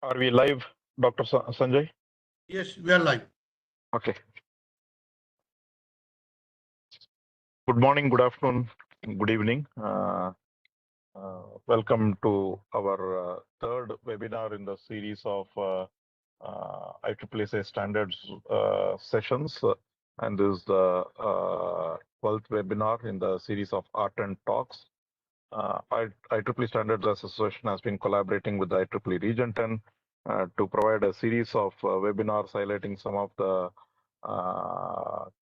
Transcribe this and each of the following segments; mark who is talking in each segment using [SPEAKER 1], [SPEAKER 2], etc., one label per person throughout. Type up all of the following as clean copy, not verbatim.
[SPEAKER 1] Are we live, Dr. Sanjay?
[SPEAKER 2] Yes, we are live.
[SPEAKER 1] Okay. Good morning, good afternoon, good evening. Welcome to our third webinar in the series of IEEE standards sessions. And this is the 12th webinar in the series of R10 talks. IEEE Standards Association has been collaborating with the IEEE Region 10 to provide a series of webinars highlighting some of the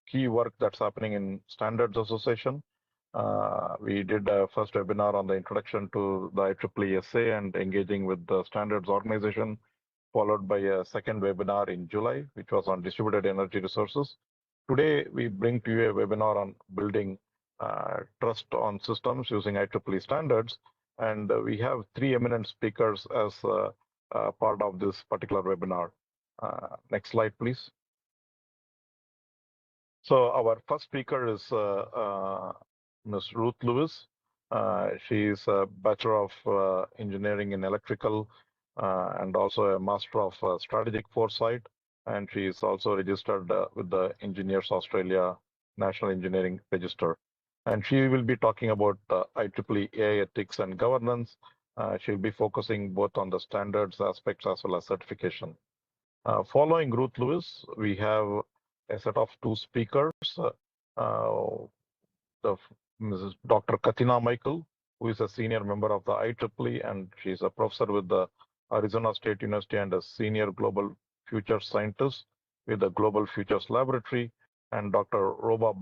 [SPEAKER 1] key work that's happening in Standards Association. We did a first webinar on the introduction to the IEEE SA and engaging with the standards organization, followed by a second webinar in July, which was on distributed energy resources. Today, we bring to you a webinar on building trust on systems using IEEE standards. And we have three eminent speakers as part of this particular webinar. Next slide, please. So our first speaker is Ms. Ruth Lewis. She is a Bachelor of Engineering in Electrical and also a Master of Strategic Foresight. And she is also registered with the Engineers Australia National Engineering Register. And she will be talking about IEEE AI ethics and governance. She'll be focusing both on the standards aspects as well as certification. Following Ruth Lewis, we have a set of two speakers, Mrs. Dr. Katina Michael, who is a senior member of the IEEE, and she's a professor with the Arizona State University and a senior global future scientist with the Global Futures Laboratory, and Dr. Roba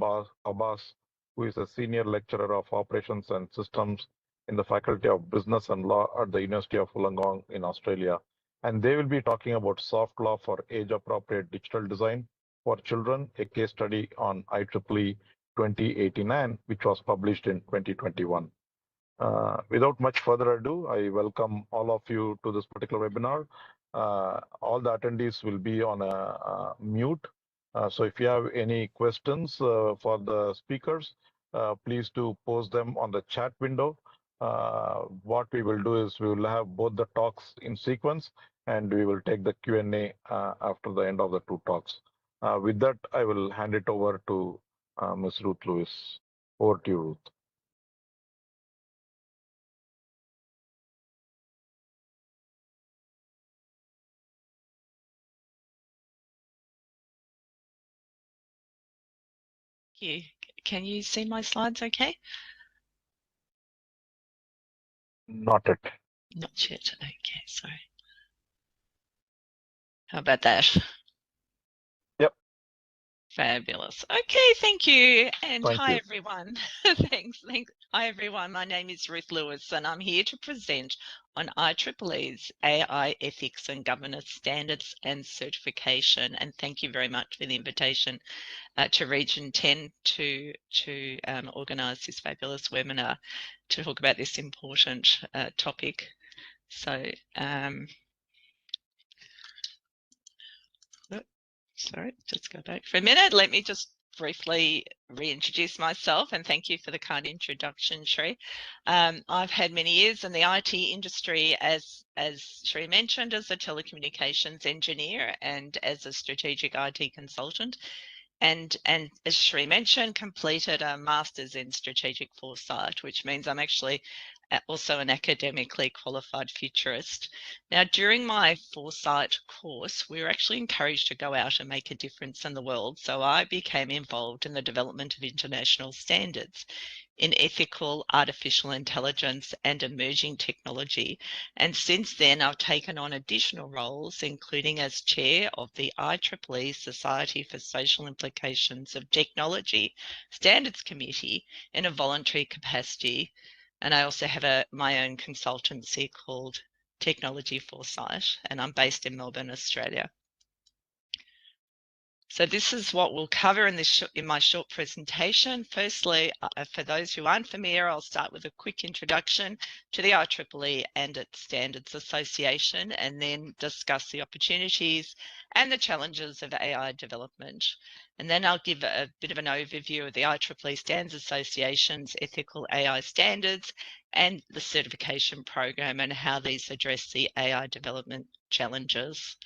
[SPEAKER 1] Abbas, who is a senior lecturer of operations and systems in the Faculty of Business and Law at the University of Wollongong in Australia. And they will be talking about soft law for age-appropriate digital design for children, a case study on IEEE 2089, which was published in 2021. Without much further ado, I welcome all of you to this particular webinar. All the attendees will be on a mute. So if you have any questions for the speakers, please do post them on the chat window. What we will do is we will have both the talks in sequence, and we will take the Q&A after the end of the two talks. With that, I will hand it over to Ms. Ruth Lewis. Over to you, Ruth.
[SPEAKER 3] You. Can you see my slides okay?
[SPEAKER 1] Not yet.
[SPEAKER 3] Not yet. Okay, sorry. How about that?
[SPEAKER 1] Yep.
[SPEAKER 3] Fabulous. Okay, thank you. And
[SPEAKER 1] Thank
[SPEAKER 3] hi,
[SPEAKER 1] you.
[SPEAKER 3] everyone. Thanks. Hi, everyone. My name is Ruth Lewis, and I'm here to present on IEEE's AI Ethics and Governance Standards and Certification. And thank you very much for the invitation to Region 10 to organise this fabulous webinar to talk about this important topic. So, sorry, just go back for a minute. Let me just briefly reintroduce myself, and thank you for the kind introduction, Sri. I've had many years in the IT industry as Sri mentioned, as a telecommunications engineer and as a strategic IT consultant. And as Sri mentioned, completed a master's in strategic foresight, which means I'm actually also an academically qualified futurist. Now, during my foresight course, we were actually encouraged to go out and make a difference in the world. So I became involved in the development of international standards in ethical artificial intelligence and emerging technology. And since then, I've taken on additional roles, including as chair of the IEEE Society for Social Implications of Technology Standards Committee in a voluntary capacity. And I also have my own consultancy called Technology Foresight, and I'm based in Melbourne, Australia. So this is what we'll cover in my short presentation. Firstly, for those who aren't familiar, I'll start with a quick introduction to the IEEE and its Standards Association, and then discuss the opportunities and the challenges of AI development. And then I'll give a bit of an overview of the IEEE Standards Association's ethical AI standards and the certification program and how these address the AI development challenges.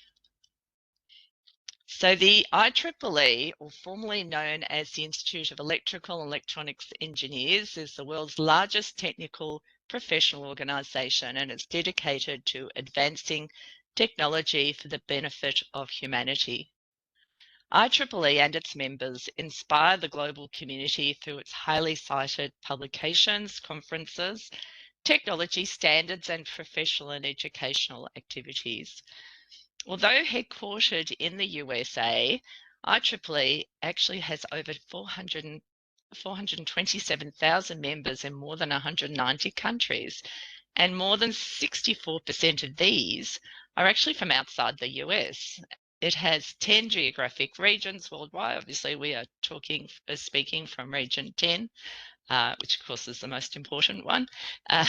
[SPEAKER 3] So the IEEE, or formerly known as the Institute of Electrical and Electronics Engineers, is the world's largest technical professional organisation, and it's dedicated to advancing technology for the benefit of humanity. IEEE and its members inspire the global community through its highly cited publications, conferences, technology standards, and professional and educational activities. Although headquartered in the USA, IEEE actually has over 427,000 members in more than 190 countries, and more than 64% of these are actually from outside the US. It has 10 geographic regions worldwide. Obviously, we are speaking from region 10. Which of course is the most important one, and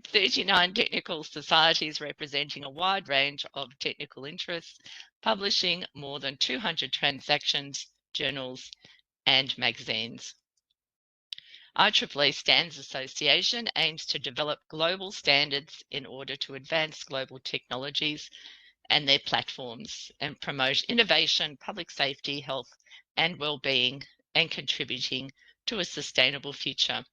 [SPEAKER 3] 39 technical societies representing a wide range of technical interests, publishing more than 200 transactions, journals, and magazines. IEEE Standards Association aims to develop global standards in order to advance global technologies and their platforms and promote innovation, public safety, health, and well-being, and contributing to a sustainable future.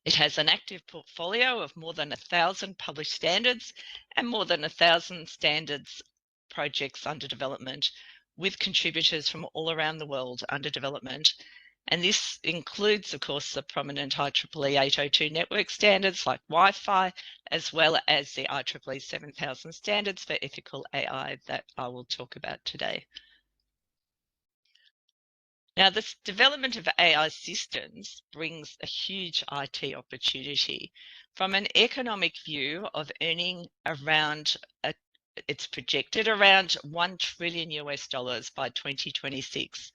[SPEAKER 3] It has an active portfolio of more than 1,000 published standards and more than 1,000 standards projects under development, with contributors from all around the world under development. And this includes, of course, the prominent IEEE 802 network standards like Wi-Fi, as well as the IEEE 7000 standards for ethical AI that I will talk about today. Now, this development of AI systems brings a huge IT opportunity. From an economic view of earning around, it's projected around $1 trillion by 2026,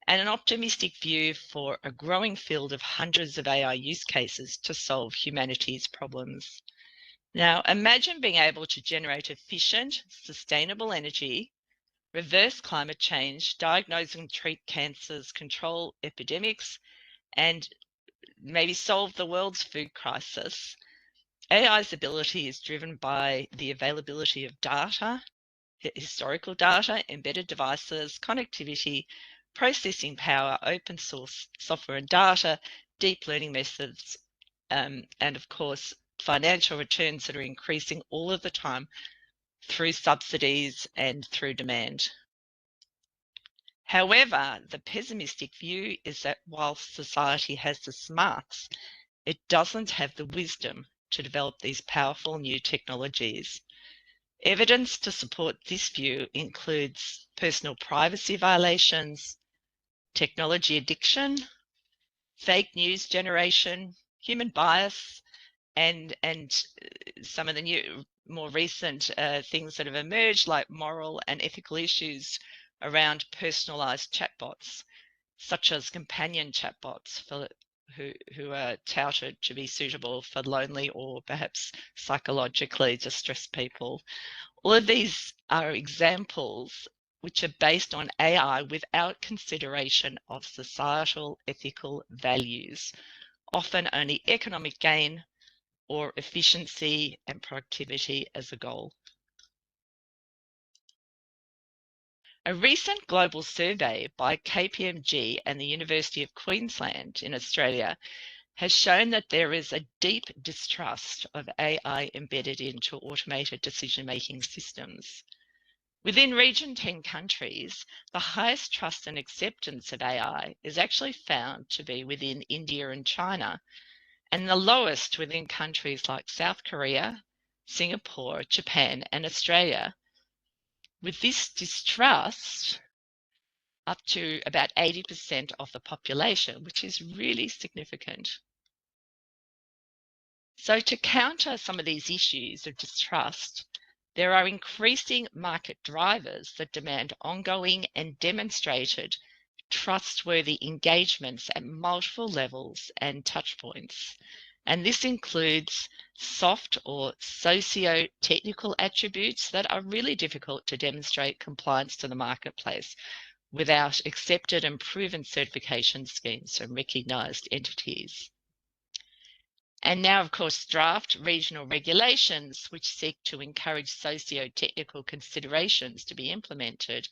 [SPEAKER 3] and an optimistic view for a growing field of hundreds of AI use cases to solve humanity's problems. Now, imagine being able to generate efficient, sustainable energy, reverse climate change, diagnose and treat cancers, control epidemics, and maybe solve the world's food crisis. AI's ability is driven by the availability of data, historical data, embedded devices, connectivity, processing power, open source software and data, deep learning methods, and of course, financial returns that are increasing all of the time through subsidies and through demand. However, the pessimistic view is that while society has the smarts, it doesn't have the wisdom to develop these powerful new technologies. Evidence to support this view includes personal privacy violations, technology addiction, fake news generation, human bias, and some of the new, more recent things that have emerged, like moral and ethical issues around personalized chatbots, such as companion chatbots who are touted to be suitable for lonely or perhaps psychologically distressed people. All of these are examples which are based on AI without consideration of societal ethical values, often only economic gain or efficiency and productivity as a goal. A recent global survey by KPMG and the University of Queensland in Australia has shown that there is a deep distrust of AI embedded into automated decision-making systems. Within Region 10 countries, the highest trust and acceptance of AI is actually found to be within India and China, and the lowest within countries like South Korea, Singapore, Japan, and Australia. With this distrust, up to about 80% of the population, which is really significant. So to counter some of these issues of distrust, There are increasing market drivers that demand ongoing and demonstrated trustworthy engagements at multiple levels and touchpoints. And this includes soft or socio-technical attributes that are really difficult to demonstrate compliance to the marketplace without accepted and proven certification schemes from recognised entities. And now, of course, draft regional regulations which seek to encourage socio-technical considerations to be implemented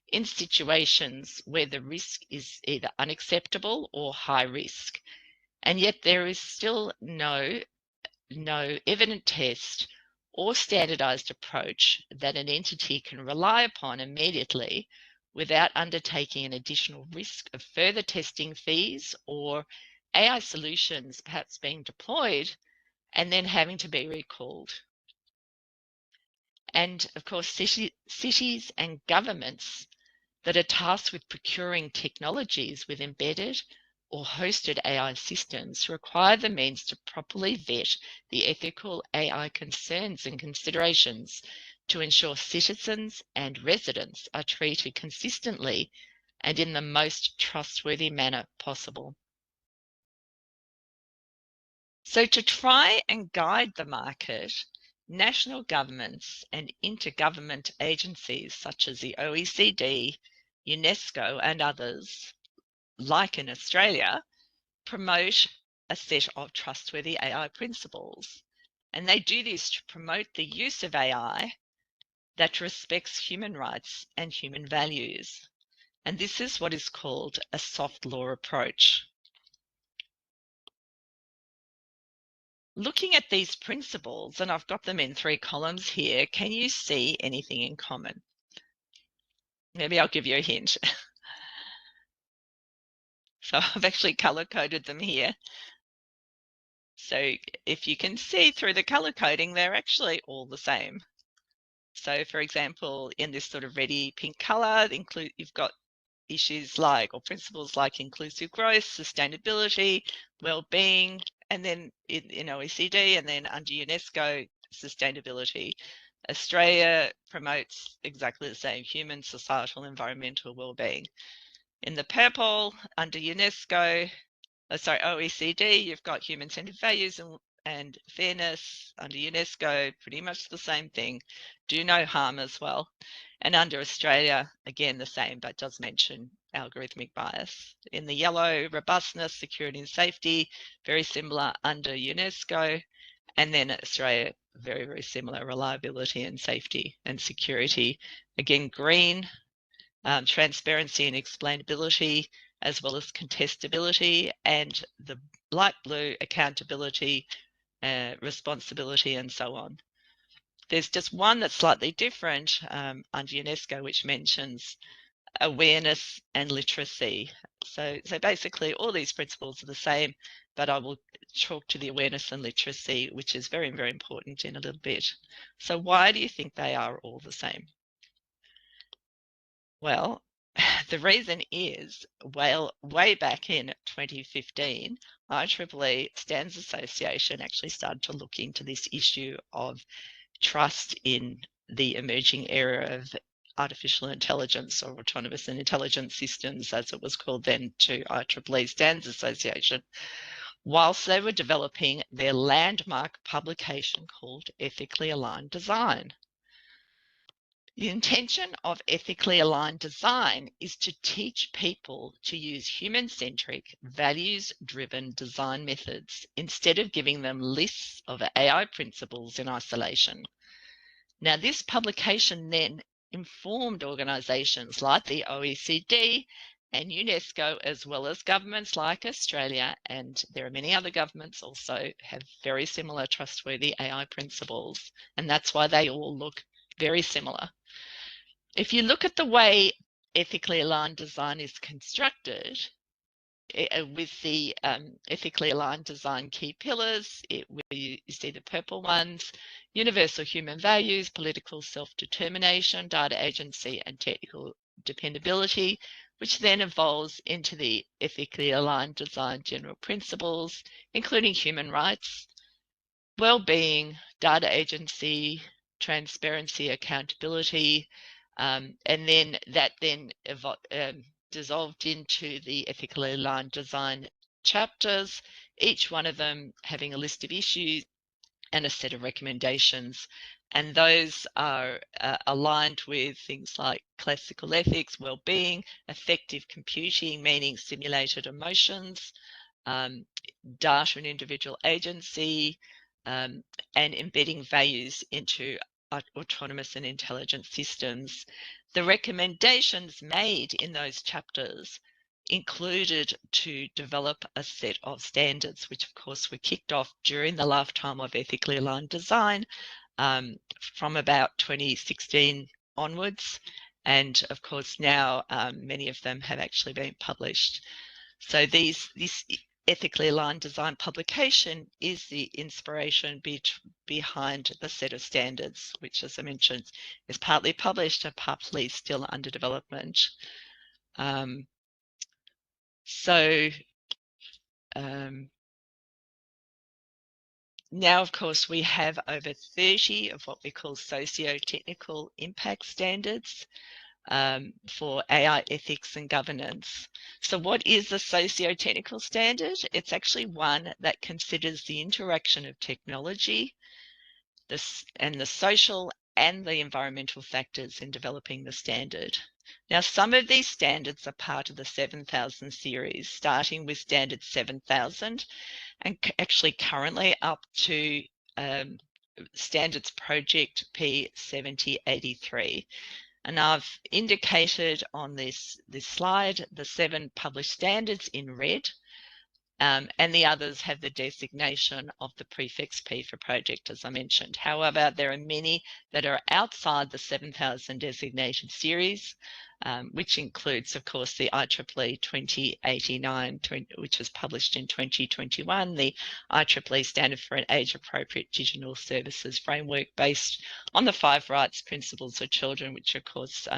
[SPEAKER 3] in situations where the risk is either unacceptable or high risk. And yet there is still no evident test or standardized approach that an entity can rely upon immediately without undertaking an additional risk of further testing fees or AI solutions perhaps being deployed and then having to be recalled. And of course, cities and governments that are tasked with procuring technologies with embedded or hosted AI systems require the means to properly vet the ethical AI concerns and considerations to ensure citizens and residents are treated consistently and in the most trustworthy manner possible. So to try and guide the market, national governments and intergovernment agencies such as the OECD, UNESCO and others, like in Australia, promote a set of trustworthy AI principles. And they do this to promote the use of AI that respects human rights and human values. And this is what is called a soft law approach. Looking at these principles, and I've got them in 3 columns here, can you see anything in common? Maybe I'll give you a hint. So I've actually color-coded them here. So if you can see through the color coding, they're actually all the same. So for example, in this sort of reddy pink color, you've got issues like, or principles like inclusive growth, sustainability, well-being, and then in OECD, and then under UNESCO, sustainability. Australia promotes exactly the same: human, societal, environmental well-being. In the purple, under UNESCO, OECD, you've got human-centered values and fairness. Under UNESCO, pretty much the same thing. Do no harm as well. And under Australia, again, the same, but does mention algorithmic bias. In the yellow, robustness, security and safety, very similar under UNESCO. And then Australia, very, very similar, reliability and safety and security. Again, green, transparency and explainability, as well as contestability, and the light blue, accountability, responsibility, and so on. There's just one that's slightly different under UNESCO, which mentions awareness and literacy. So basically all these principles are the same, but I will talk to the awareness and literacy, which is very, very important, in a little bit. So why do you think they are all the same? Well, the reason is, well, way back in 2015, IEEE Standards Association actually started to look into this issue of trust in the emerging era of artificial intelligence, or autonomous and intelligent systems, as it was called then, to IEEE Standards Association, whilst they were developing their landmark publication called Ethically Aligned Design. The intention of ethically aligned design is to teach people to use human-centric, values-driven design methods instead of giving them lists of AI principles in isolation. Now, this publication then informed organisations like the OECD and UNESCO, as well as governments like Australia, and there are many other governments also have very similar trustworthy AI principles, and that's why they all look very similar. If you look at the way ethically aligned design is constructed, with the ethically aligned design key pillars, where you see the purple ones: universal human values, political self-determination, data agency, and technical dependability, which then evolves into the ethically aligned design general principles, including human rights, well-being, data agency, transparency, accountability, and then that dissolved into the ethically aligned design chapters, each one of them having a list of issues and a set of recommendations. And those are aligned with things like classical ethics, well-being, effective computing, meaning simulated emotions, data and individual agency, and embedding values into autonomous and intelligent systems. The recommendations made in those chapters included to develop a set of standards, which of course were kicked off during the lifetime of ethically aligned design from about 2016 onwards. And of course now many of them have actually been published. So this ethically aligned design publication is the inspiration behind the set of standards, which, as I mentioned, is partly published and partly still under development. Now, of course, we have over 30 of what we call socio-technical impact standards for AI ethics and governance. So what is the socio-technical standard? It's actually one that considers the interaction of technology, and the social and the environmental factors in developing the standard. Now, some of these standards are part of the 7000 series, starting with standard 7000 and actually currently up to standards project P7083. And I've indicated on this slide the 7 published standards in red, and the others have the designation of the prefix P for project, as I mentioned. However, there are many that are outside the 7000 designated series, which includes, of course, the IEEE 2089, which was published in 2021, the IEEE Standard for an Age-Appropriate Digital Services Framework based on the 5 rights principles of children, which, of course,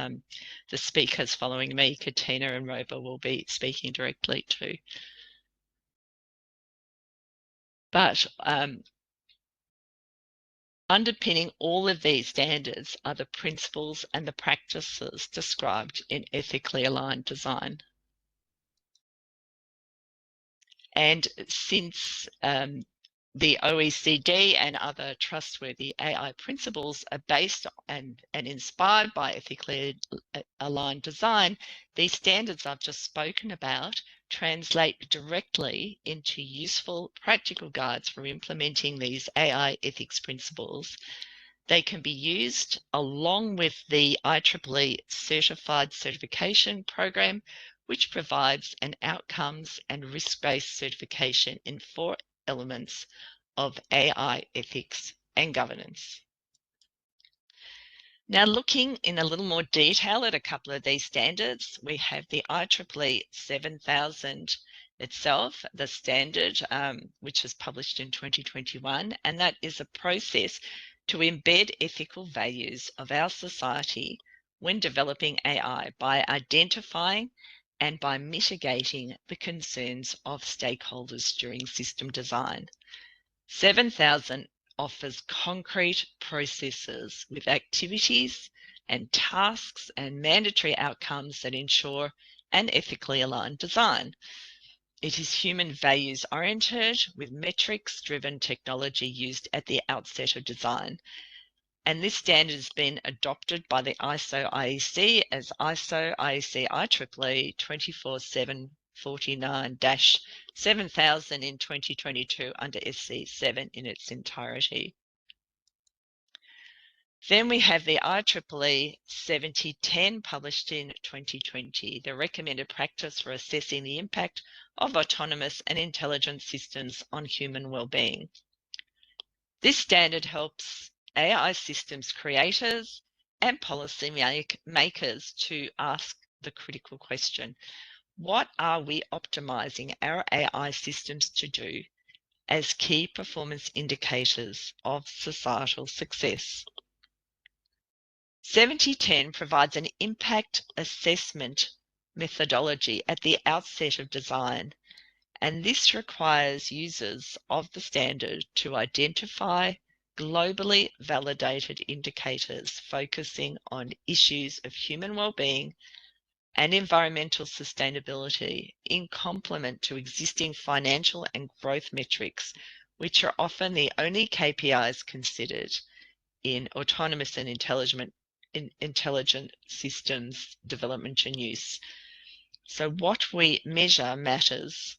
[SPEAKER 3] the speakers following me, Katina and Roba, will be speaking directly to. But underpinning all of these standards are the principles and the practices described in ethically aligned design. And since the OECD and other trustworthy AI principles are based and inspired by ethically aligned design, these standards I've just spoken about translate directly into useful practical guides for implementing these AI ethics principles. They can be used along with the IEEE Certified Certification Program, which provides an outcomes and risk-based certification in 4 elements of AI ethics and governance. Now, looking in a little more detail at a couple of these standards, we have the IEEE 7000 itself, the standard, which was published in 2021, and that is a process to embed ethical values of our society when developing AI by identifying and by mitigating the concerns of stakeholders during system design. 7000 offers concrete processes with activities and tasks and mandatory outcomes that ensure an ethically aligned design. It is human values oriented with metrics driven technology used at the outset of design. And this standard has been adopted by the ISO IEC as ISO IEC IEEE 24749-7000 in 2022 under SC7 in its entirety. Then we have the IEEE 7010 published in 2020, the recommended practice for assessing the impact of autonomous and intelligent systems on human well-being. This standard helps AI systems creators and policy makers to ask the critical question: what are we optimizing our AI systems to do as key performance indicators of societal success? 7010 provides an impact assessment methodology at the outset of design, and this requires users of the standard to identify, globally validated indicators focusing on issues of human well-being and environmental sustainability in complement to existing financial and growth metrics, which are often the only KPIs considered in autonomous and intelligent systems development and use. So what we measure matters.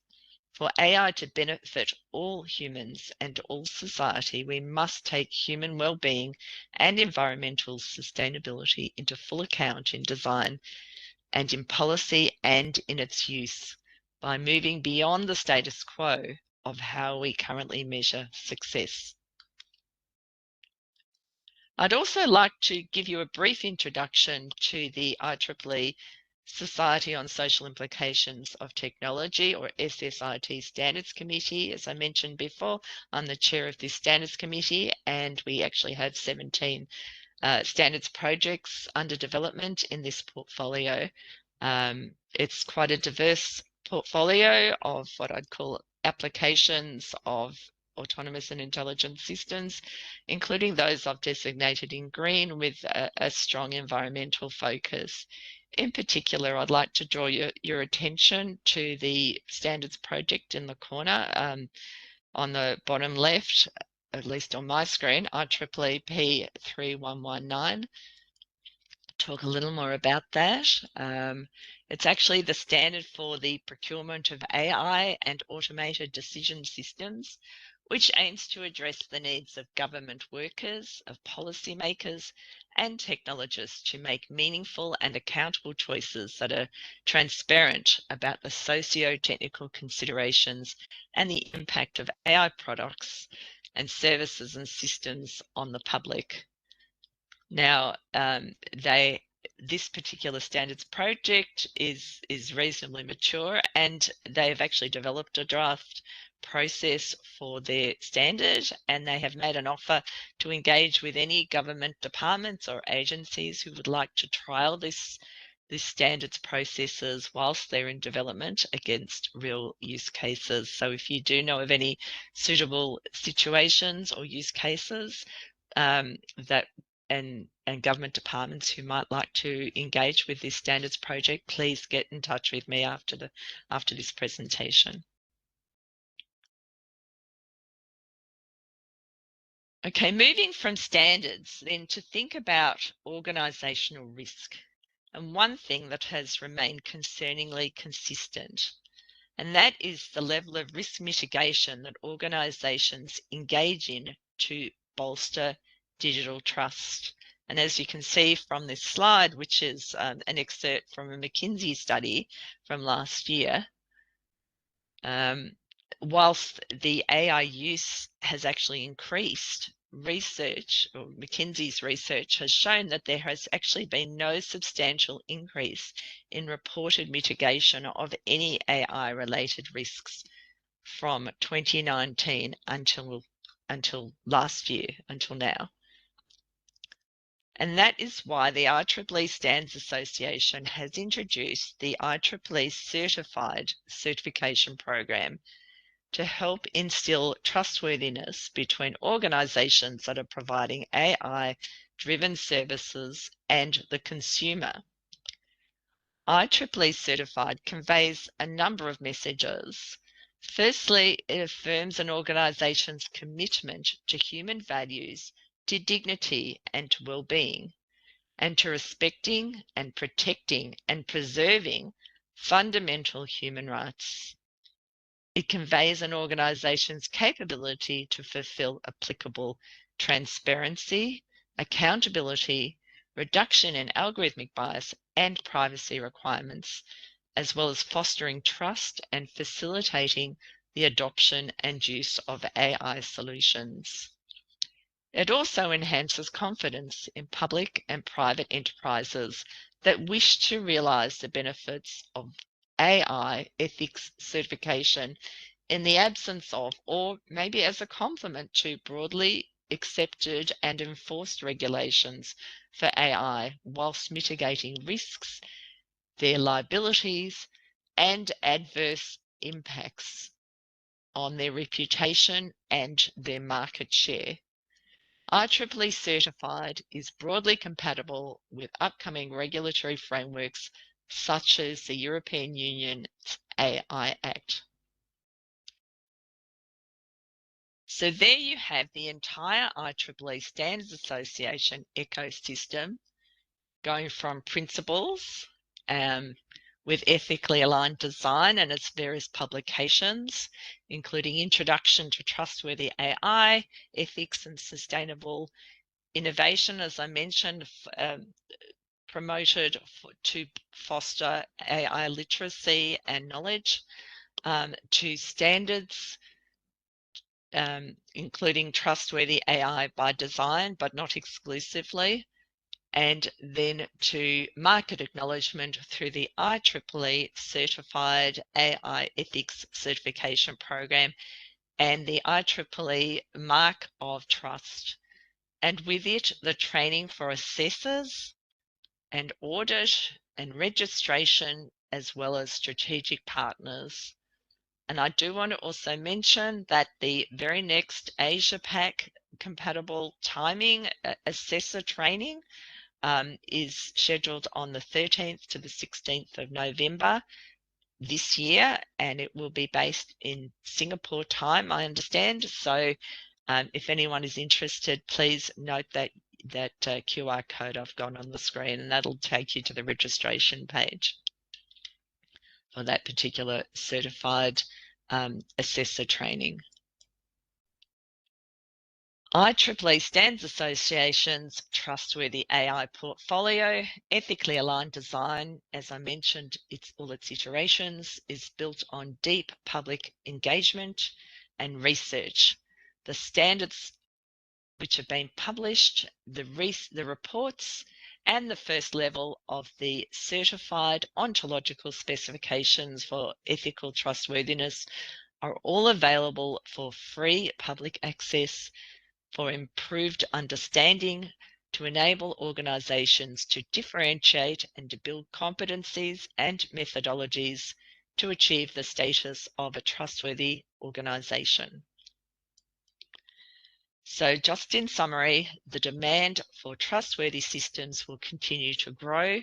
[SPEAKER 3] For AI to benefit all humans and all society, we must take human well-being and environmental sustainability into full account in design and in policy and in its use by moving beyond the status quo of how we currently measure success. I'd also like to give you a brief introduction to the IEEE Society on Social Implications of Technology, or SSIT Standards Committee. As I mentioned before, I'm the chair of this Standards Committee, and we actually have 17 standards projects under development in this portfolio. It's quite a diverse portfolio of what I'd call applications of autonomous and intelligent systems, including those I've designated in green with a strong environmental focus. In particular, I'd like to draw your attention to the standards project in the corner on the bottom left, at least on my screen, IEEE P3119. Talk a little more about that. It's actually the standard for the procurement of AI and automated decision systems, which aims to address the needs of government workers, of policymakers, and technologists to make meaningful and accountable choices that are transparent about the socio-technical considerations and the impact of AI products and services and systems on the public. Now, this particular standards project is reasonably mature, and they've actually developed a draft process for their standard, and they have made an offer to engage with any government departments or agencies who would like to trial this standards processes whilst they're in development against real use cases. So if you do know of any suitable situations or use cases that and government departments who might like to engage with this standards project, please get in touch with me after this presentation. Okay, moving from standards then to think about organisational risk. And one thing that has remained concerningly consistent, and that is the level of risk mitigation that organisations engage in to bolster digital trust. And as you can see from this slide, which is an excerpt from a McKinsey study from last year, whilst the AI use has actually increased, research, or McKinsey's research, has shown that there has actually been no substantial increase in reported mitigation of any AI-related risks from 2019 until last year, until now. And that is why the IEEE Standards Association has introduced the IEEE Certified Certification Program to help instill trustworthiness between organisations that are providing AI-driven services and the consumer. IEEE Certified conveys a number of messages. Firstly, it affirms an organisation's commitment to human values, to dignity and to well-being, and to respecting and protecting and preserving fundamental human rights. It conveys an organisation's capability to fulfil applicable transparency, accountability, reduction in algorithmic bias, and privacy requirements, as well as fostering trust and facilitating the adoption and use of AI solutions. It also enhances confidence in public and private enterprises that wish to realise the benefits of AI ethics certification in the absence of, or maybe as a complement to, broadly accepted and enforced regulations for AI, whilst mitigating risks, their liabilities, and adverse impacts on their reputation and their market share. IEEE certified is broadly compatible with upcoming regulatory frameworks such as the European Union's AI Act. So there you have the entire IEEE Standards Association ecosystem, going from principles with ethically aligned design and its various publications, including Introduction to Trustworthy AI, Ethics and Sustainable Innovation, as I mentioned, promoted to foster AI literacy and knowledge, to standards, including trustworthy AI by design, but not exclusively, and then to market acknowledgement through the IEEE Certified AI Ethics Certification Program and the IEEE Mark of Trust, and with it, the training for assessors and audit and registration, as well as strategic partners. And I do want to also mention that the very next Asia Pac compatible timing assessor training is scheduled on the 13th to the 16th of November this year, and it will be based in Singapore time, I understand. So if anyone is interested, please note that QR code I've got on the screen, and that'll take you to the registration page for that particular certified assessor training. IEEE Standards Association's Trustworthy AI Portfolio, ethically aligned design, as I mentioned, all its iterations, is built on deep public engagement and research. The standards which have been published, the reports, and the first level of the certified ontological specifications for ethical trustworthiness are all available for free public access for improved understanding, to enable organizations to differentiate and to build competencies and methodologies to achieve the status of a trustworthy organization. So just in summary, the demand for trustworthy systems will continue to grow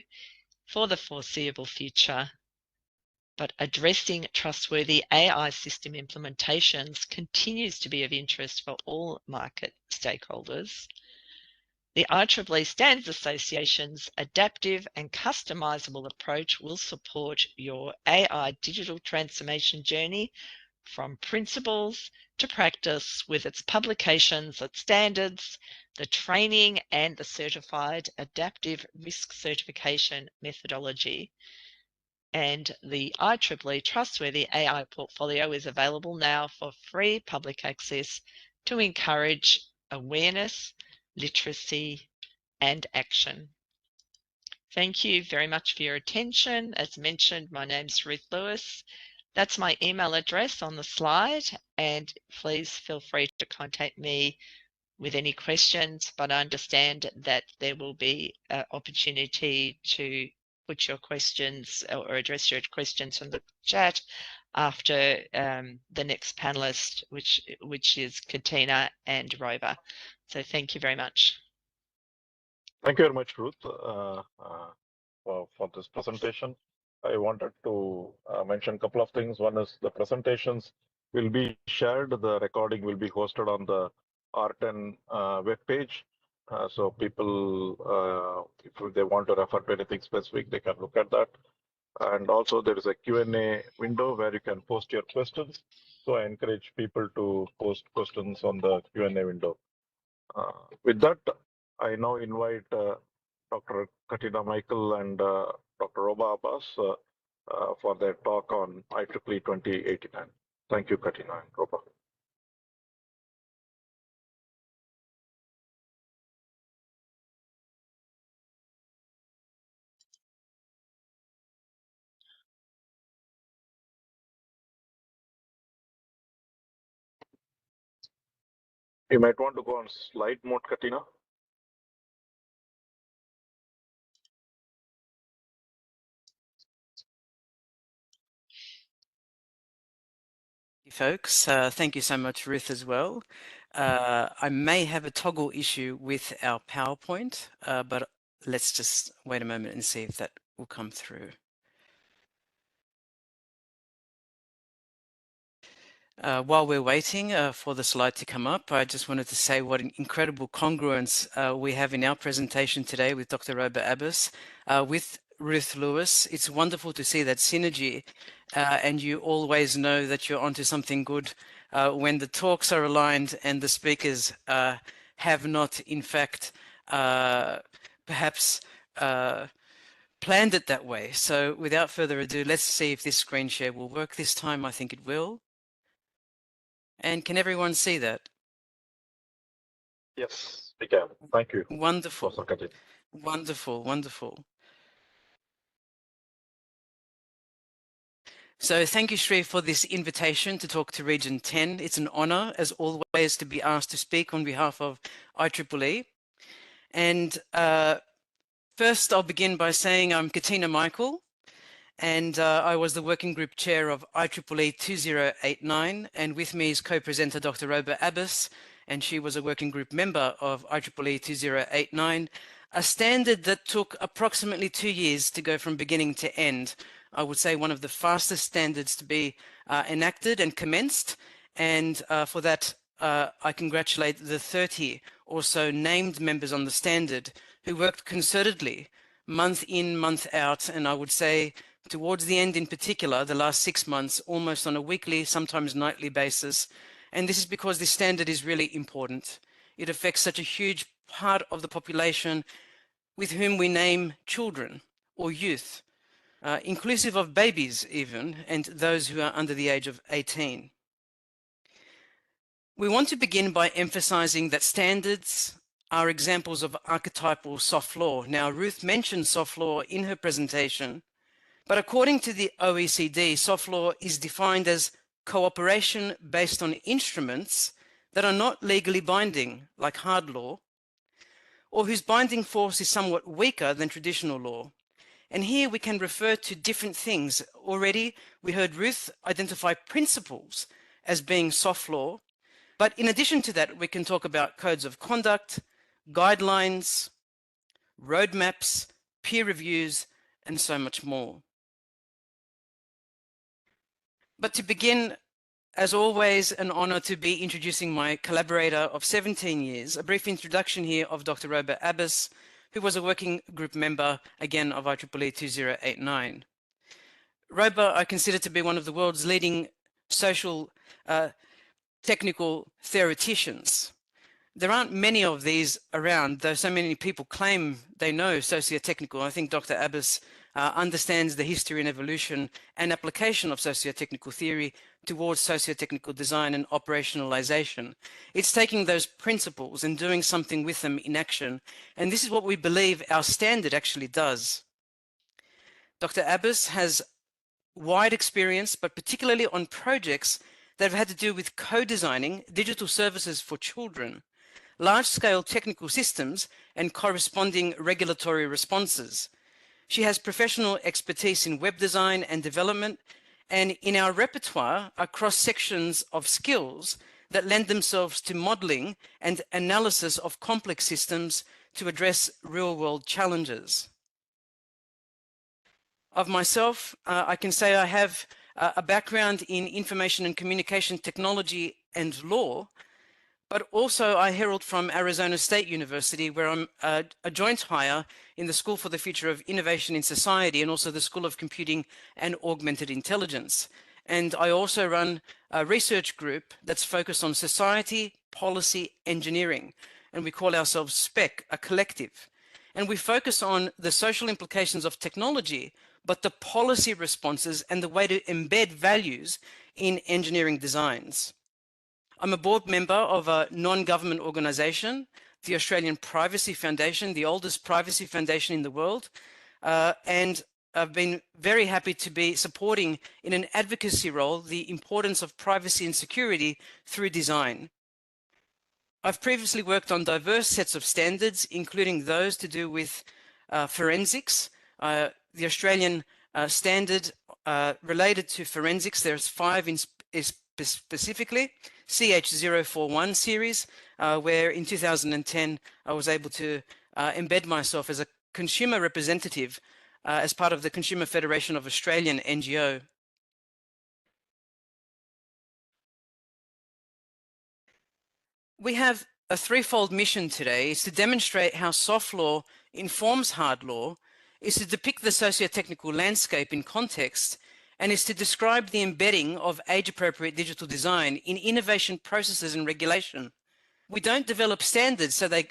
[SPEAKER 3] for the foreseeable future, but addressing trustworthy AI system implementations continues to be of interest for all market stakeholders. The IEEE Standards Association's adaptive and customizable approach will support your AI digital transformation journey from principles to practice, with its publications, its standards, the training, and the certified adaptive risk certification methodology. And the IEEE Trustworthy AI Portfolio is available now for free public access to encourage awareness, literacy, and action. Thank you very much for your attention. As mentioned, my name's Ruth Lewis. That's my email address on the slide, and please feel free to contact me with any questions, but I understand that there will be an opportunity to put your questions or address your questions in the chat after the next panelist, which is Katina and Roba. So thank you very much.
[SPEAKER 1] Thank you very much, Ruth, for this presentation. I wanted to mention a couple of things. One is the presentations will be shared. The recording will be hosted on the R10 webpage. So people, if they want to refer to anything specific, they can look at that. And also there is a Q&A window where you can post your questions. So I encourage people to post questions on the Q&A window. With that, I now invite Dr. Katina Michael and Dr. Roba Abbas for their talk on IEEE 2089. Thank you, Katina and Roba. You might want to go on slide mode, Katina.
[SPEAKER 2] folks. Thank you so much, Ruth, as well. I may have a toggle issue with our PowerPoint, but let's just wait a moment and see if that will come through. While we're waiting for the slide to come up, I just wanted to say what an incredible congruence we have in our presentation today with Dr. Roba Abbas, with Ruth Lewis. It's wonderful to see that synergy, and you always know that you're onto something good when the talks are aligned and the speakers have not, in fact, perhaps planned it that way. So without further ado, let's see if this screen share will work this time. I think it will. And can everyone see that?
[SPEAKER 1] Yes, we can. Thank you.
[SPEAKER 2] Wonderful.
[SPEAKER 1] Professor Katina.
[SPEAKER 2] Wonderful, wonderful. So thank you, Sri, for this invitation to talk to Region 10. It's an honor, as always, to be asked to speak on behalf of IEEE. And first, I'll begin by saying I'm Katina Michael, and I was the working group chair of IEEE 2089, and with me is co-presenter Dr. Roba Abbas, and she was a working group member of IEEE 2089, a standard that took approximately 2 years to go from beginning to end. I would say one of the fastest standards to be enacted and commenced, and for that I congratulate the 30 or so named members on the standard who worked concertedly month in, month out, and I would say towards the end in particular, the last 6 months, almost on a weekly, sometimes nightly basis. And this is because this standard is really important. It affects such a huge part of the population with whom we name children or youth, inclusive of babies even, and those who are under the age of 18. We want to begin by emphasizing that standards are examples of archetypal soft law. Now, Ruth mentioned soft law in her presentation, but according to the OECD, soft law is defined as cooperation based on instruments that are not legally binding, like hard law, or whose binding force is somewhat weaker than traditional law. And here we can refer to different things. Already, we heard Ruth identify principles as being soft law, but in addition to that, we can talk about codes of conduct, guidelines, roadmaps, peer reviews, and so much more. But to begin, as always, an honor to be introducing my collaborator of 17 years, a brief introduction here of Dr. Roba Abbas, who was a working group member, again, of IEEE 2089. Roba, I consider to be one of the world's leading social technical theoreticians. There aren't many of these around, though so many people claim they know socio-technical. I think Dr. Abbas understands the history and evolution and application of socio-technical theory towards socio-technical design and operationalization. It's taking those principles and doing something with them in action. And this is what we believe our standard actually does. Dr. Abbas has wide experience, but particularly on projects that have had to do with co-designing digital services for children, large-scale technical systems, and corresponding regulatory responses. She has professional expertise in web design and development, and in our repertoire are cross-sections of skills that lend themselves to modeling and analysis of complex systems to address real-world challenges. Of myself, I can say I have a background in information and communication technology and law, but also I herald from Arizona State University, where I'm a joint hire in the School for the Future of Innovation in Society and also the School of Computing and Augmented Intelligence. And I also run a research group that's focused on society, policy, engineering, and we call ourselves SPEC, a collective. And we focus on the social implications of technology, but the policy responses and the way to embed values in engineering designs. I'm a board member of a non-government organization, the Australian Privacy Foundation, the oldest privacy foundation in the world, and I've been very happy to be supporting in an advocacy role the importance of privacy and security through design. I've previously worked on diverse sets of standards, including those to do with forensics. The Australian standard related to forensics, there's 5 specifically CH041 series, where in 2010 I was able to embed myself as a consumer representative as part of the Consumer Federation of Australian NGO. We have a threefold mission today. Is to demonstrate how soft law informs hard law, is to depict the socio-technical landscape in context, and is to describe the embedding of age-appropriate digital design in innovation processes and regulation. We don't develop standards so they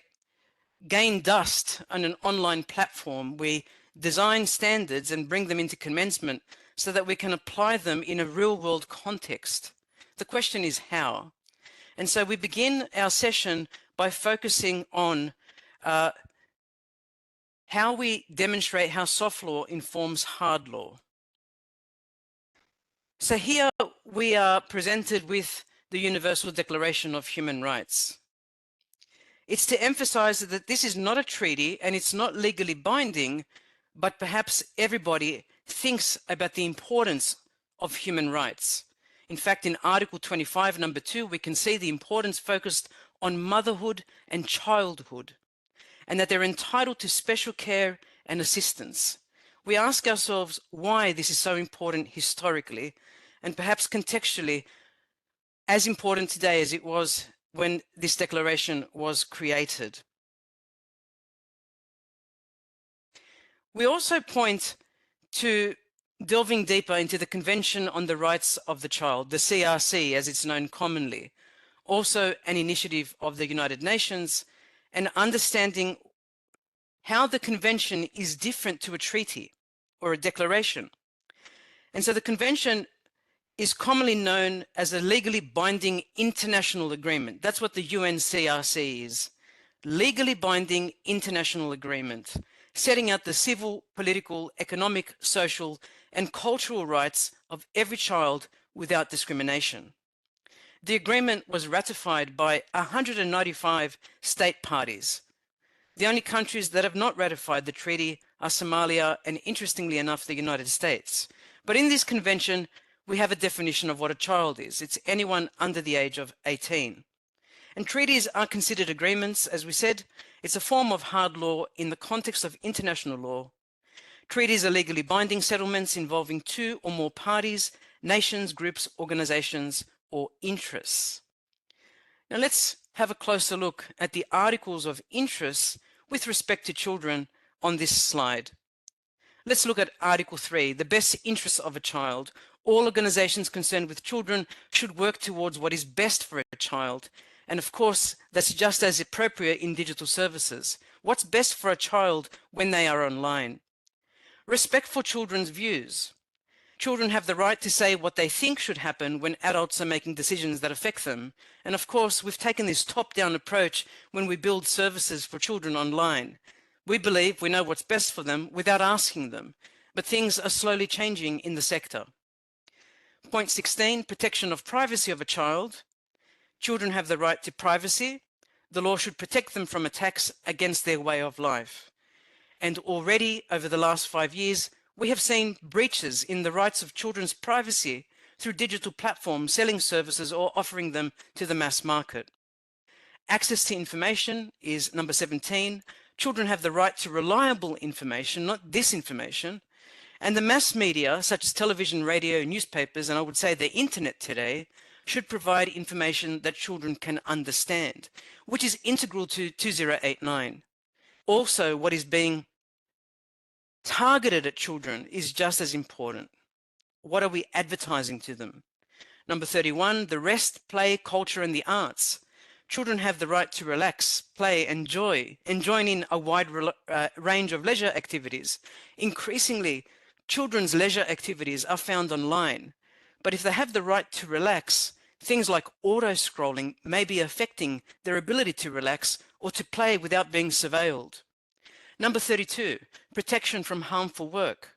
[SPEAKER 2] gain dust on an online platform. We design standards and bring them into commencement so that we can apply them in a real-world context. The question is how. And so we begin our session by focusing on how we demonstrate how soft law informs hard law. So here we are presented with the Universal Declaration of Human Rights. It's to emphasize that this is not a treaty and it's not legally binding, but perhaps everybody thinks about the importance of human rights. In fact, in Article 25, number 2, we can see the importance focused on motherhood and childhood, and that they're entitled to special care and assistance. We ask ourselves why this is so important historically, and perhaps contextually as important today as it was when this declaration was created. We also point to delving deeper into the Convention on the Rights of the Child, the CRC as it's known commonly, also an initiative of the United Nations, and understanding how the convention is different to a treaty or a declaration. And so the convention is commonly known as a legally binding international agreement. That's what the UNCRC is. Legally binding international agreement, setting out the civil, political, economic, social, and cultural rights of every child without discrimination. The agreement was ratified by 195 state parties. The only countries that have not ratified the treaty are Somalia and, interestingly enough, the United States. But in this convention, we have a definition of what a child is. It's anyone under the age of 18. And treaties are considered agreements. As we said, it's a form of hard law in the context of international law. Treaties are legally binding settlements involving two or more parties, nations, groups, organizations, or interests. Now let's have a closer look at the articles of interest with respect to children on this slide. Let's look at Article 3, the best interests of a child. All organizations concerned with children should work towards what is best for a child. And of course, that's just as appropriate in digital services. What's best for a child when they are online? Respect for children's views. Children have the right to say what they think should happen when adults are making decisions that affect them. And of course, we've taken this top-down approach when we build services for children online. We believe we know what's best for them without asking them, but things are slowly changing in the sector. Point 16, protection of privacy of a child. Children have the right to privacy. The law should protect them from attacks against their way of life. And already over the last 5 years, we have seen breaches in the rights of children's privacy through digital platforms selling services or offering them to the mass market. Access to information is number 17. Children have the right to reliable information, not disinformation. And the mass media, such as television, radio, newspapers, and I would say the internet today, should provide information that children can understand, which is integral to 2089. Also, what is being targeted at children is just as important. What are we advertising to them? Number 31, the rest, play, culture, and the arts. Children have the right to relax, play, and join in a wide range of leisure activities. Increasingly, children's leisure activities are found online. But if they have the right to relax, things like auto-scrolling may be affecting their ability to relax or to play without being surveilled. Number 32, protection from harmful work.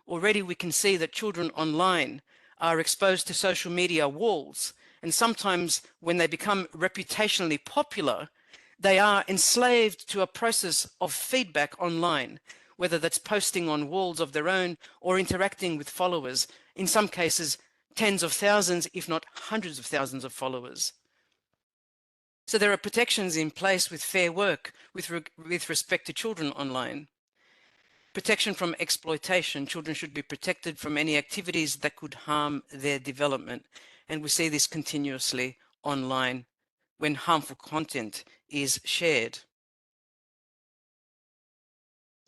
[SPEAKER 2] Already we can see that children online are exposed to social media walls, and sometimes when they become reputationally popular, they are enslaved to a process of feedback online, whether that's posting on walls of their own or interacting with followers, in some cases tens of thousands, if not hundreds of thousands of followers. So there are protections in place with fair work with respect to children online. Protection from exploitation. Children should be protected from any activities that could harm their development. And we see this continuously online when harmful content is shared.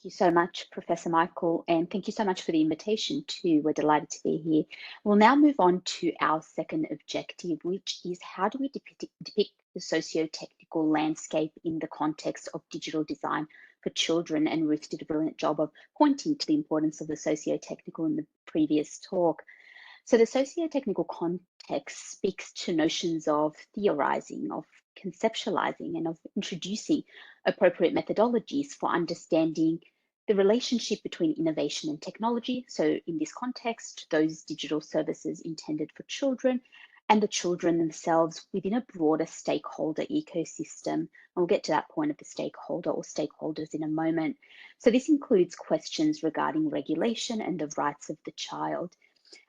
[SPEAKER 4] Thank you so much, Professor Michael, and thank you so much for the invitation too. We're delighted to be here. We'll now move on to our second objective, which is how do we depict the socio-technical landscape in the context of digital design for children? And Ruth did a brilliant job of pointing to the importance of the socio-technical in the previous talk. So the socio-technical context speaks to notions of theorizing, of conceptualizing, and of introducing appropriate methodologies for understanding the relationship between innovation and technology. So in this context, those digital services intended for children and the children themselves within a broader stakeholder ecosystem. And we'll get to that point of the stakeholder or stakeholders in a moment. So this includes questions regarding regulation and the rights of the child.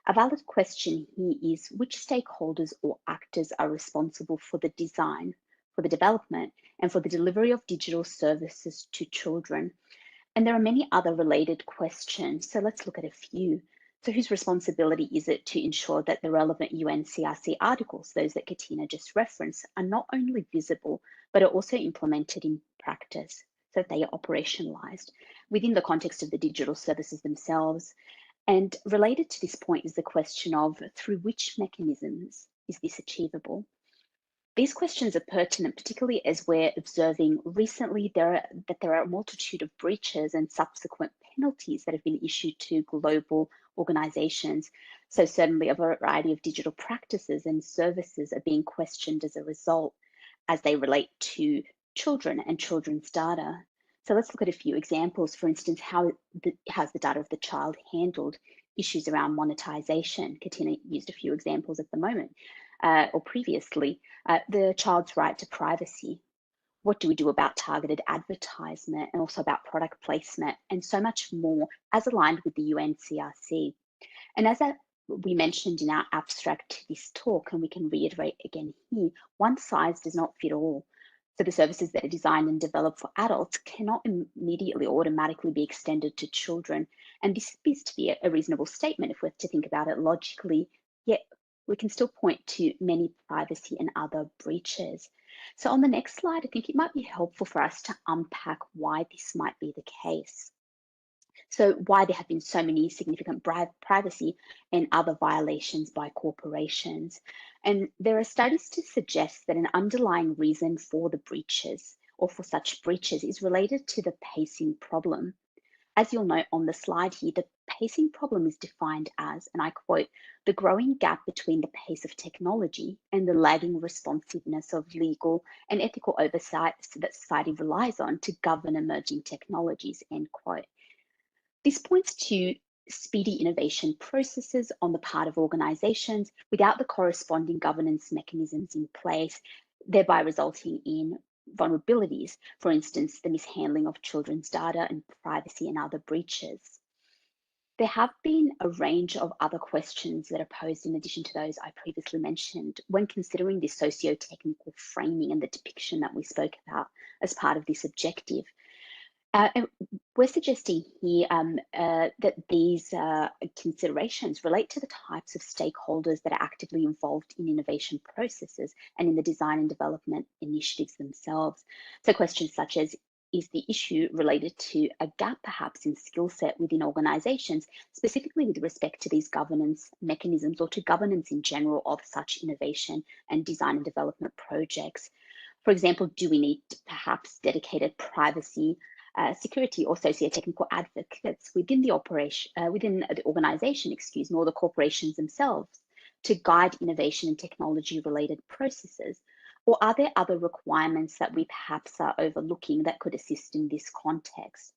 [SPEAKER 4] A valid question here is which stakeholders or actors are responsible for the design, for the development, and for the delivery of digital services to children? And there are many other related questions, so let's look at a few. So whose responsibility is it to ensure that the relevant UNCRC articles, those that Katina just referenced, are not only visible, but are also implemented in practice, so that they are operationalized within the context of the digital services themselves? And related to this point is the question of through which mechanisms is this achievable? These questions are pertinent, particularly as we're observing recently that there are a multitude of breaches and subsequent penalties that have been issued to global organizations. So certainly a variety of digital practices and services are being questioned as a result as they relate to children and children's data. So let's look at a few examples. For instance, how's the data of the child handled issues around monetization? Katina used a few examples at the moment or previously. The child's right to privacy. What do we do about targeted advertisement and also about product placement and so much more as aligned with the UNCRC? And as we mentioned in our abstract to this talk, and we can reiterate again here, one size does not fit all. So the services that are designed and developed for adults cannot immediately or automatically be extended to children. And this appears to be a reasonable statement if we're to think about it logically, yet we can still point to many privacy and other breaches. So on the next slide, I think it might be helpful for us to unpack why this might be the case. So why there have been so many significant privacy and other violations by corporations. And there are studies to suggest that an underlying reason for the breaches or for such breaches is related to the pacing problem. As you'll note on the slide here, the pacing problem is defined as, and I quote, the growing gap between the pace of technology and the lagging responsiveness of legal and ethical oversight that society relies on to govern emerging technologies, end quote. This points to speedy innovation processes on the part of organizations without the corresponding governance mechanisms in place, thereby resulting in vulnerabilities, for instance, the mishandling of children's data and privacy and other breaches. There have been a range of other questions that are posed in addition to those I previously mentioned when considering this socio-technical framing and the depiction that we spoke about as part of this objective. And we're suggesting here that these considerations relate to the types of stakeholders that are actively involved in innovation processes and in the design and development initiatives themselves. So questions such as, is the issue related to a gap perhaps in skill set within organizations, specifically with respect to these governance mechanisms or to governance in general of such innovation and design and development projects? For example, do we need perhaps dedicated privacy, security or socio-technical advocates within the organization, or the corporations themselves to guide innovation and technology related processes? Or are there other requirements that we perhaps are overlooking that could assist in this context?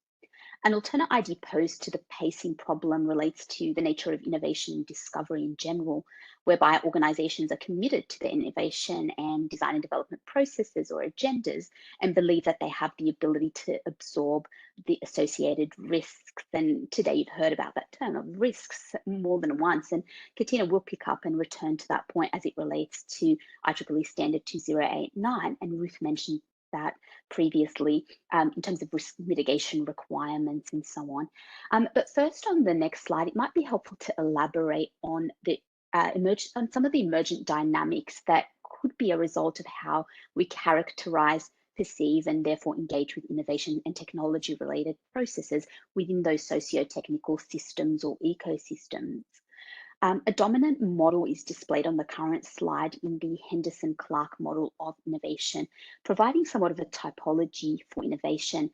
[SPEAKER 4] An alternate idea posed to the pacing problem relates to the nature of innovation and discovery in general. whereby organizations are committed to the innovation and design and development processes or agendas and believe that they have the ability to absorb the associated risks. And today you've heard about that term of risks more than once. And Katina will pick up and return to that point as it relates to IEEE Standard 2089. And Ruth mentioned that previously in terms of risk mitigation requirements and so on. But first, on the next slide, it might be helpful to elaborate on the on some of the emergent dynamics that could be a result of how we characterize, perceive, and therefore engage with innovation and technology related processes within those socio-technical systems or ecosystems. A dominant model is displayed on the current slide in the Henderson-Clark model of innovation, providing somewhat of a typology for innovation,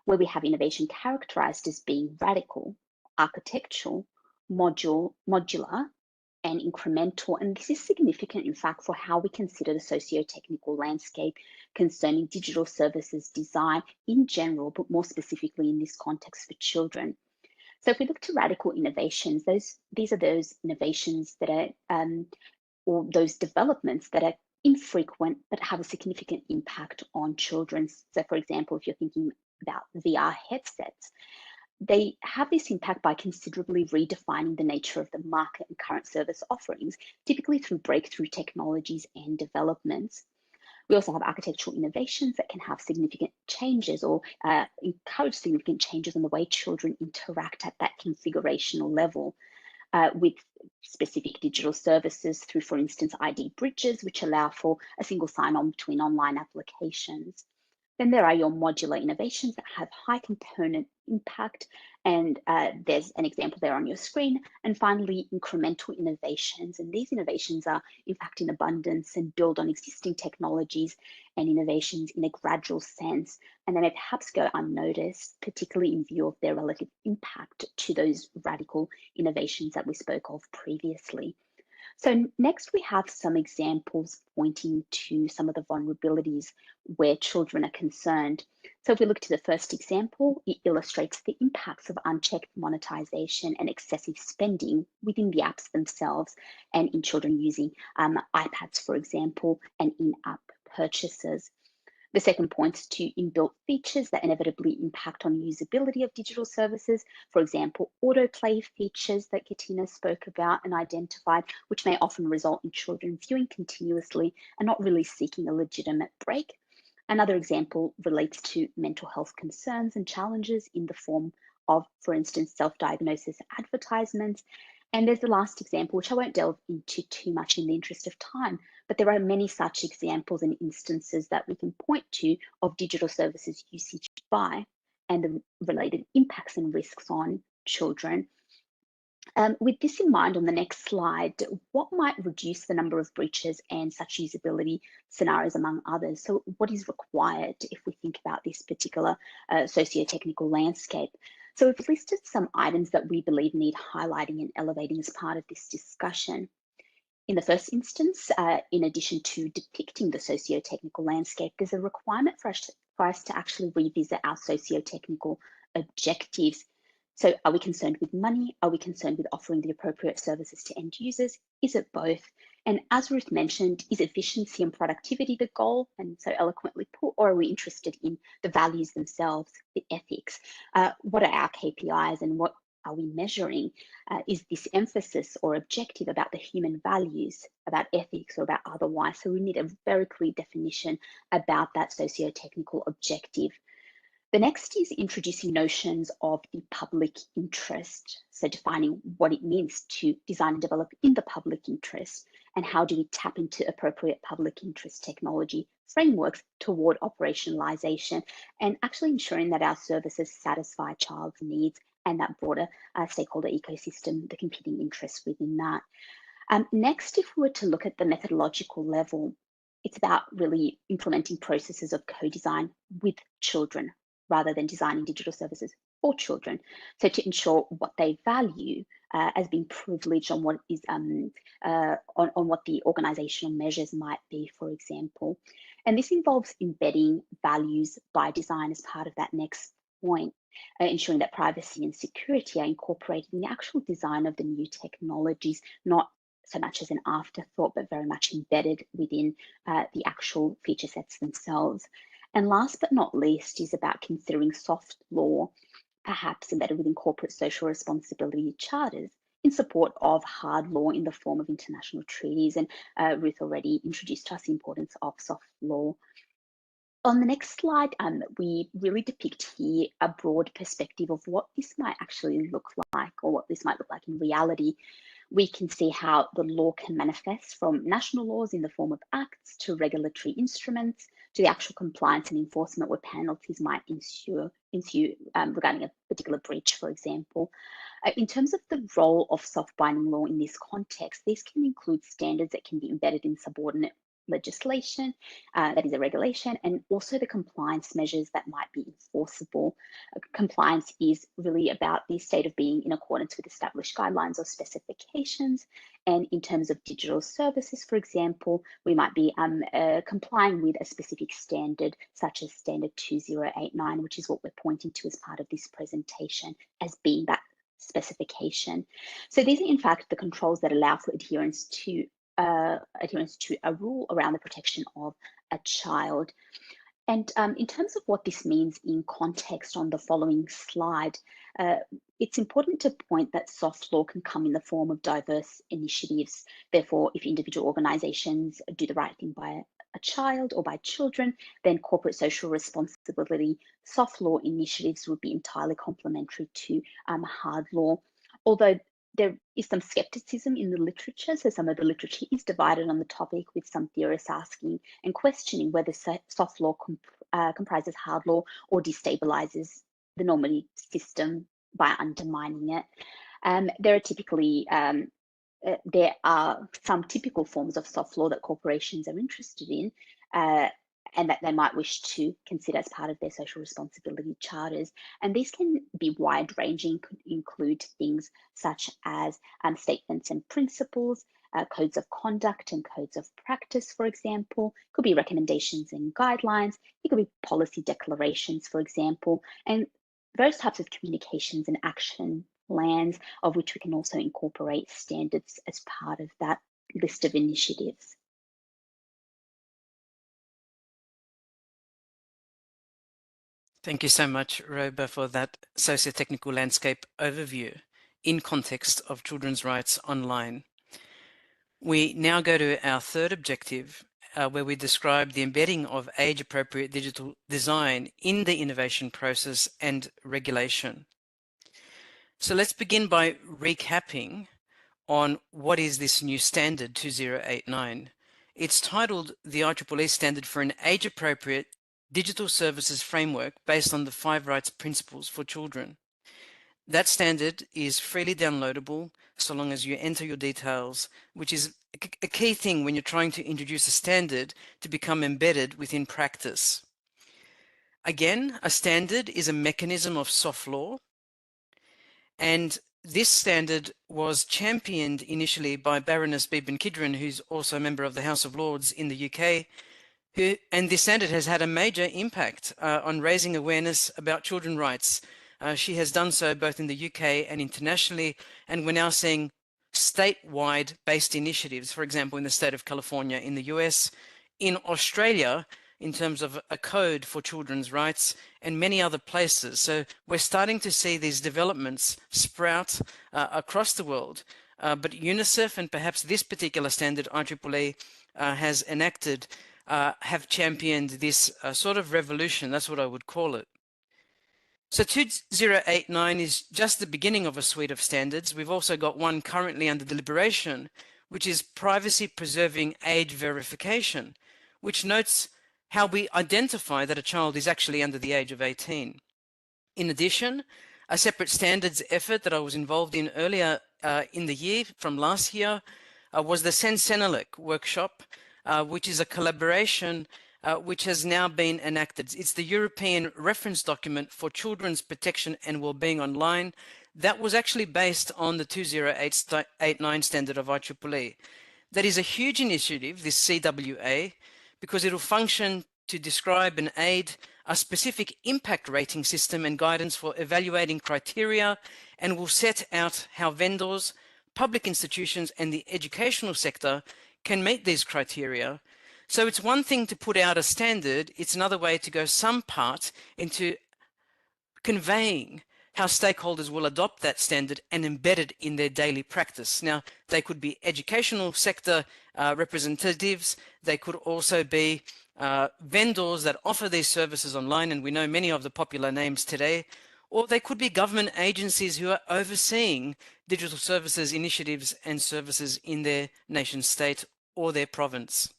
[SPEAKER 4] where we have innovation characterized as being radical, architectural, modular, and incremental. And this is significant, in fact, for how we consider the socio-technical landscape concerning digital services design in general, but more specifically in this context for children. So if we look to radical innovations, these are those innovations that are, or those developments that are infrequent but have a significant impact on children. So for example, if you're thinking about VR headsets, they have this impact by considerably redefining the nature of the market and current service offerings, typically through breakthrough technologies and developments. We also have architectural innovations that can have significant changes or encourage significant changes in the way children interact at that configurational level with specific digital services through, for instance, ID bridges, which allow for a single sign-on between online applications. Then there are your modular innovations that have high component impact, and there's an example there on your screen. And finally, incremental innovations. And these innovations are, in fact, in abundance and build on existing technologies and innovations in a gradual sense. And they may perhaps go unnoticed, particularly in view of their relative impact to those radical innovations that we spoke of previously. So next we have some examples pointing to some of the vulnerabilities where children are concerned. So if we look to the first example, it illustrates the impacts of unchecked monetization and excessive spending within the apps themselves and in children using iPads, for example, and in-app purchases. The second points to inbuilt features that inevitably impact on usability of digital services. For example, autoplay features that Katina spoke about and identified, which may often result in children viewing continuously and not really seeking a legitimate break. Another example relates to mental health concerns and challenges in the form of, for instance, self-diagnosis advertisements. And there's the last example, which I won't delve into too much in the interest of time, but there are many such examples and instances that we can point to of digital services usage by and the related impacts and risks on children. With this in mind, on the next slide, what might reduce the number of breaches and such usability scenarios among others? So what is required if we think about this particular socio-technical landscape? So we've listed some items that we believe need highlighting and elevating as part of this discussion. In the first instance, in addition to depicting the socio-technical landscape, there's a requirement for us to actually revisit our socio-technical objectives. So are we concerned with money? Are we concerned with offering the appropriate services to end users? Is it both? And as Ruth mentioned, is efficiency and productivity the goal, and so eloquently put, or are we interested in the values themselves, the ethics? What are our KPIs and what are we measuring? Is this emphasis or objective about the human values, about ethics, or about otherwise? So we need a very clear definition about that socio-technical objective. The next is introducing notions of the public interest. So defining what it means to design and develop in the public interest, and how do we tap into appropriate public interest technology frameworks toward operationalization, and actually ensuring that our services satisfy child's needs and that broader stakeholder ecosystem, the competing interests within that. Next, if we were to look at the methodological level, it's about really implementing processes of co-design with children rather than designing digital services for children. So to ensure what they value as being privileged on what is on what the organizational measures might be, for example. And this involves embedding values by design as part of that next point, ensuring that privacy and security are incorporated in the actual design of the new technologies, not so much as an afterthought, but very much embedded within the actual feature sets themselves. And last but not least is about considering soft law, perhaps embedded within corporate social responsibility charters, in support of hard law in the form of international treaties. And Ruth already introduced us the importance of soft law. On the next slide, we really depict here a broad perspective of what this might actually look like, or what this might look like in reality. We can see how the law can manifest from national laws in the form of acts to regulatory instruments to the actual compliance and enforcement where penalties might ensue regarding a particular breach, for example. In terms of the role of soft binding law in this context, this can include standards that can be embedded in subordinate legislation, that is a regulation, and also the compliance measures that might be enforceable. Compliance is really about the state of being in accordance with established guidelines or specifications. And in terms of digital services, for example, we might be complying with a specific standard, such as standard 2089, which is what we're pointing to as part of this presentation as being that specification. So these are in fact the controls that allow for adherence to a rule around the protection of a child. And in terms of what this means in context on the following slide, it's important to point that soft law can come in the form of diverse initiatives. Therefore, if individual organisations do the right thing by a child or by children, then corporate social responsibility soft law initiatives would be entirely complementary to hard law. Although there is some skepticism in the literature, so some of the literature is divided on the topic, with some theorists asking and questioning whether soft law comprises hard law or destabilizes the normative system by undermining it. There are some typical forms of soft law that corporations are interested in, and that they might wish to consider as part of their social responsibility charters. And these can be wide-ranging, could include things such as statements and principles, codes of conduct and codes of practice, for example, could be recommendations and guidelines, it could be policy declarations, for example, and various types of communications and action plans, of which we can also incorporate standards as part of that list of initiatives.
[SPEAKER 2] Thank you so much, Roba, for that socio-technical landscape overview in context of children's rights online. We now go to our third objective, where we describe the embedding of age-appropriate digital design in the innovation process and regulation. So let's begin by recapping on what is this new standard 2089. It's titled the IEEE Standard for an Age-Appropriate Digital Services Framework based on the 5 rights principles for children. That standard is freely downloadable so long as you enter your details, which is a key thing when you're trying to introduce a standard to become embedded within practice. Again, a standard is a mechanism of soft law, and this standard was championed initially by Baroness Beban-Kidron, who's also a member of the House of Lords in the UK, and this standard has had a major impact on raising awareness about children's rights. She has done so both in the UK and internationally, and we're now seeing statewide based initiatives, for example, in the state of California in the US, in Australia, in terms of a code for children's rights, and many other places. So we're starting to see these developments sprout across the world. But UNICEF and perhaps this particular standard IEEE has enacted have championed this sort of revolution. That's what I would call it. So 2089 is just the beginning of a suite of standards. We've also got one currently under deliberation, which is privacy preserving age verification, which notes how we identify that a child is actually under the age of 18. In addition, a separate standards effort that I was involved in earlier in the year from last year was the Sensenelec workshop, which is a collaboration which has now been enacted. It's the European reference document for children's protection and well-being online. That was actually based on the 2089 standard of IEEE. That is a huge initiative, this CWA, because it'll function to describe and aid a specific impact rating system and guidance for evaluating criteria, and will set out how vendors, public institutions and the educational sector can meet these criteria. So it's one thing to put out a standard, it's another way to go some part into conveying how stakeholders will adopt that standard and embed it in their daily practice. Now, they could be educational sector representatives, they could also be vendors that offer these services online, and we know many of the popular names today, or they could be government agencies who are overseeing digital services initiatives and services in their nation state or their province.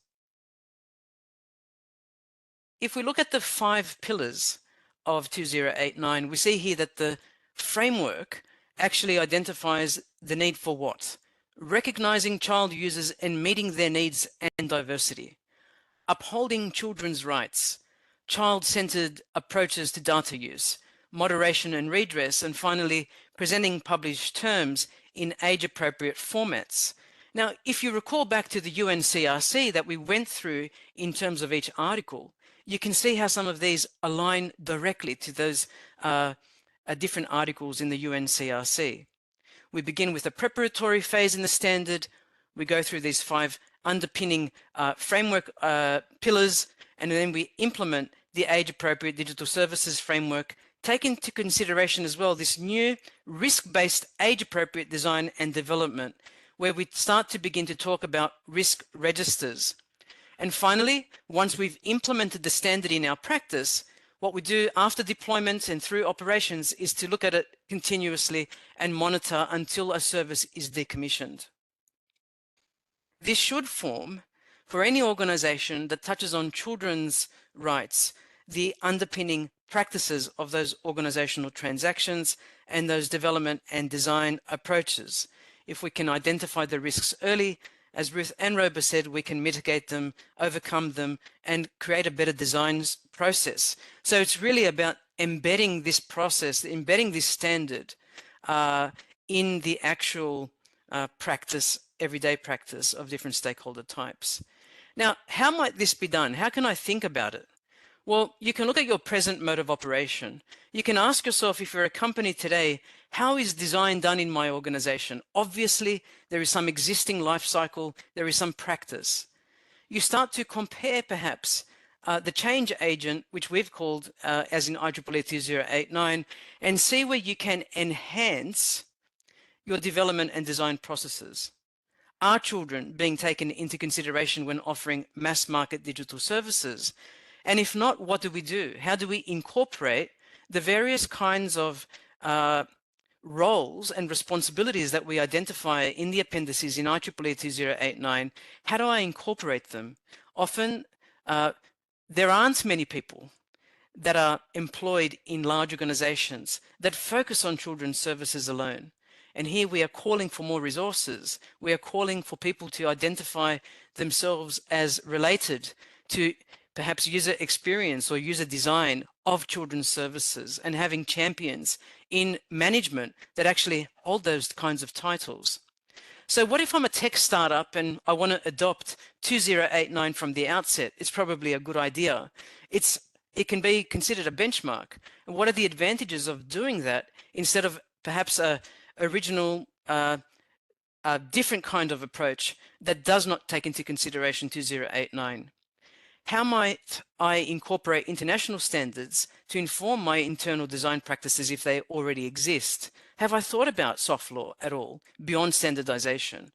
[SPEAKER 2] If we look at the 5 pillars of 2089, we see here that the framework actually identifies the need for what? Recognizing child users and meeting their needs and diversity, upholding children's rights, child-centered approaches to data use, moderation and redress, and finally, presenting published terms in age-appropriate formats. Now, if you recall back to the UNCRC that we went through in terms of each article, you can see how some of these align directly to those different articles in the UNCRC. We begin with a preparatory phase in the standard. We go through these 5 underpinning framework pillars, and then we implement the age-appropriate digital services framework, take into consideration as well this new risk-based age-appropriate design and development, where we start to begin to talk about risk registers. And finally, once we've implemented the standard in our practice, what we do after deployment and through operations is to look at it continuously and monitor until a service is decommissioned. This should form, for any organization that touches on children's rights, the underpinning practices of those organizational transactions and those development and design approaches. If we can identify the risks early, as Ruth and Roba said, we can mitigate them, overcome them, and create a better design process. So it's really about embedding this process, embedding this standard in the actual practice, everyday practice of different stakeholder types. Now, how might this be done? How can I think about it? Well, you can look at your present mode of operation. You can ask yourself, if you're a company today, how is design done in my organization? Obviously, there is some existing life cycle, there is some practice. You start to compare perhaps the change agent, which we've called as in IEEE 2089, and see where you can enhance your development and design processes. Are children being taken into consideration when offering mass market digital services? And if not, what do we do? How do we incorporate the various kinds of roles and responsibilities that we identify in the appendices in IEEE 2089? How do I incorporate them? Often, there aren't many people that are employed in large organizations that focus on children's services alone. And here we are calling for more resources. We are calling for people to identify themselves as related to perhaps user experience or user design of children's services, and having champions in management that actually hold those kinds of titles. So what if I'm a tech startup and I want to adopt 2089 from the outset? It's probably a good idea. It can be considered a benchmark. And what are the advantages of doing that instead of perhaps a original, different kind of approach that does not take into consideration 2089? How might I incorporate international standards to inform my internal design practices if they already exist? Have I thought about soft law at all beyond standardization?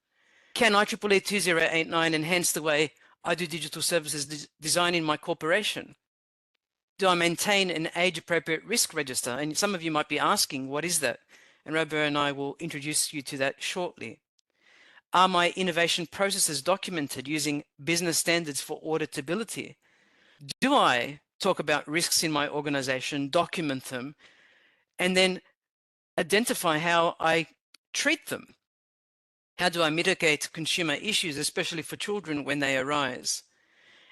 [SPEAKER 2] Can IEEE 2089 enhance the way I do digital services design in my corporation? Do I maintain an age-appropriate risk register? And some of you might be asking, what is that? And Roba and I will introduce you to that shortly. Are my innovation processes documented using business standards for auditability? Do I talk about risks in my organization, document them, and then identify how I treat them? How do I mitigate consumer issues, especially for children when they arise?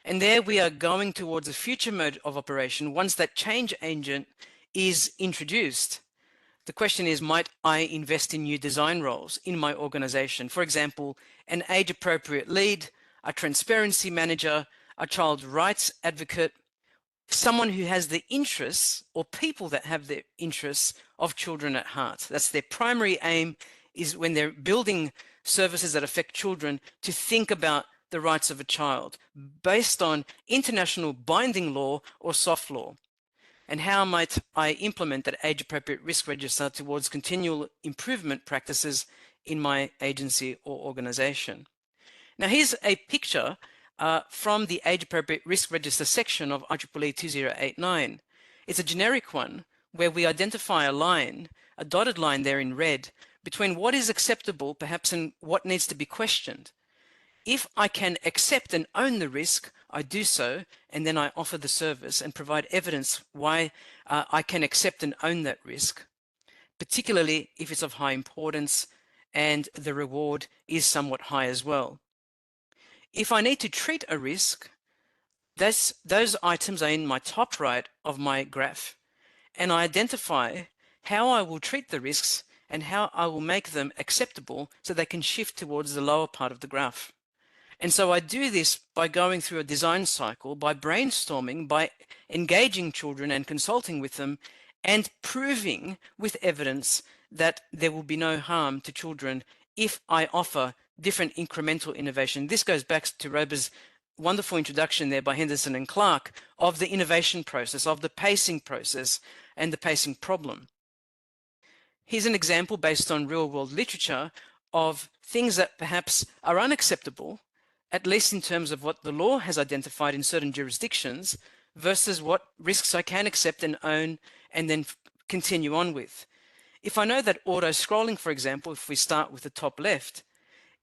[SPEAKER 2] And there we are going towards a future mode of operation once that change agent is introduced. The question is, might I invest in new design roles in my organization? For example, an age-appropriate lead, a transparency manager, a child rights advocate, someone who has the interests or people that have the interests of children at heart. That's their primary aim is when they're building services that affect children to think about the rights of a child based on international binding law or soft law. And how might I implement that age-appropriate risk register towards continual improvement practices in my agency or organization? Now, here's a picture from the age-appropriate risk register section of IEEE 2089. It's a generic one where we identify a line, a dotted line there in red, between what is acceptable perhaps and what needs to be questioned. If I can accept and own the risk, I do so, and then I offer the service and provide evidence why I can accept and own that risk, particularly if it's of high importance and the reward is somewhat high as well. If I need to treat a risk, those items are in my top right of my graph, and I identify how I will treat the risks and how I will make them acceptable so they can shift towards the lower part of the graph. And so I do this by going through a design cycle, by brainstorming, by engaging children and consulting with them, and proving with evidence that there will be no harm to children if I offer different incremental innovation. This goes back to Roba's wonderful introduction there by Henderson and Clark of the innovation process, of the pacing process and the pacing problem. Here's an example based on real-world literature of things that perhaps are unacceptable, at least in terms of what the law has identified in certain jurisdictions, versus what risks I can accept and own and then continue on with. If I know that auto-scrolling, for example, if we start with the top left,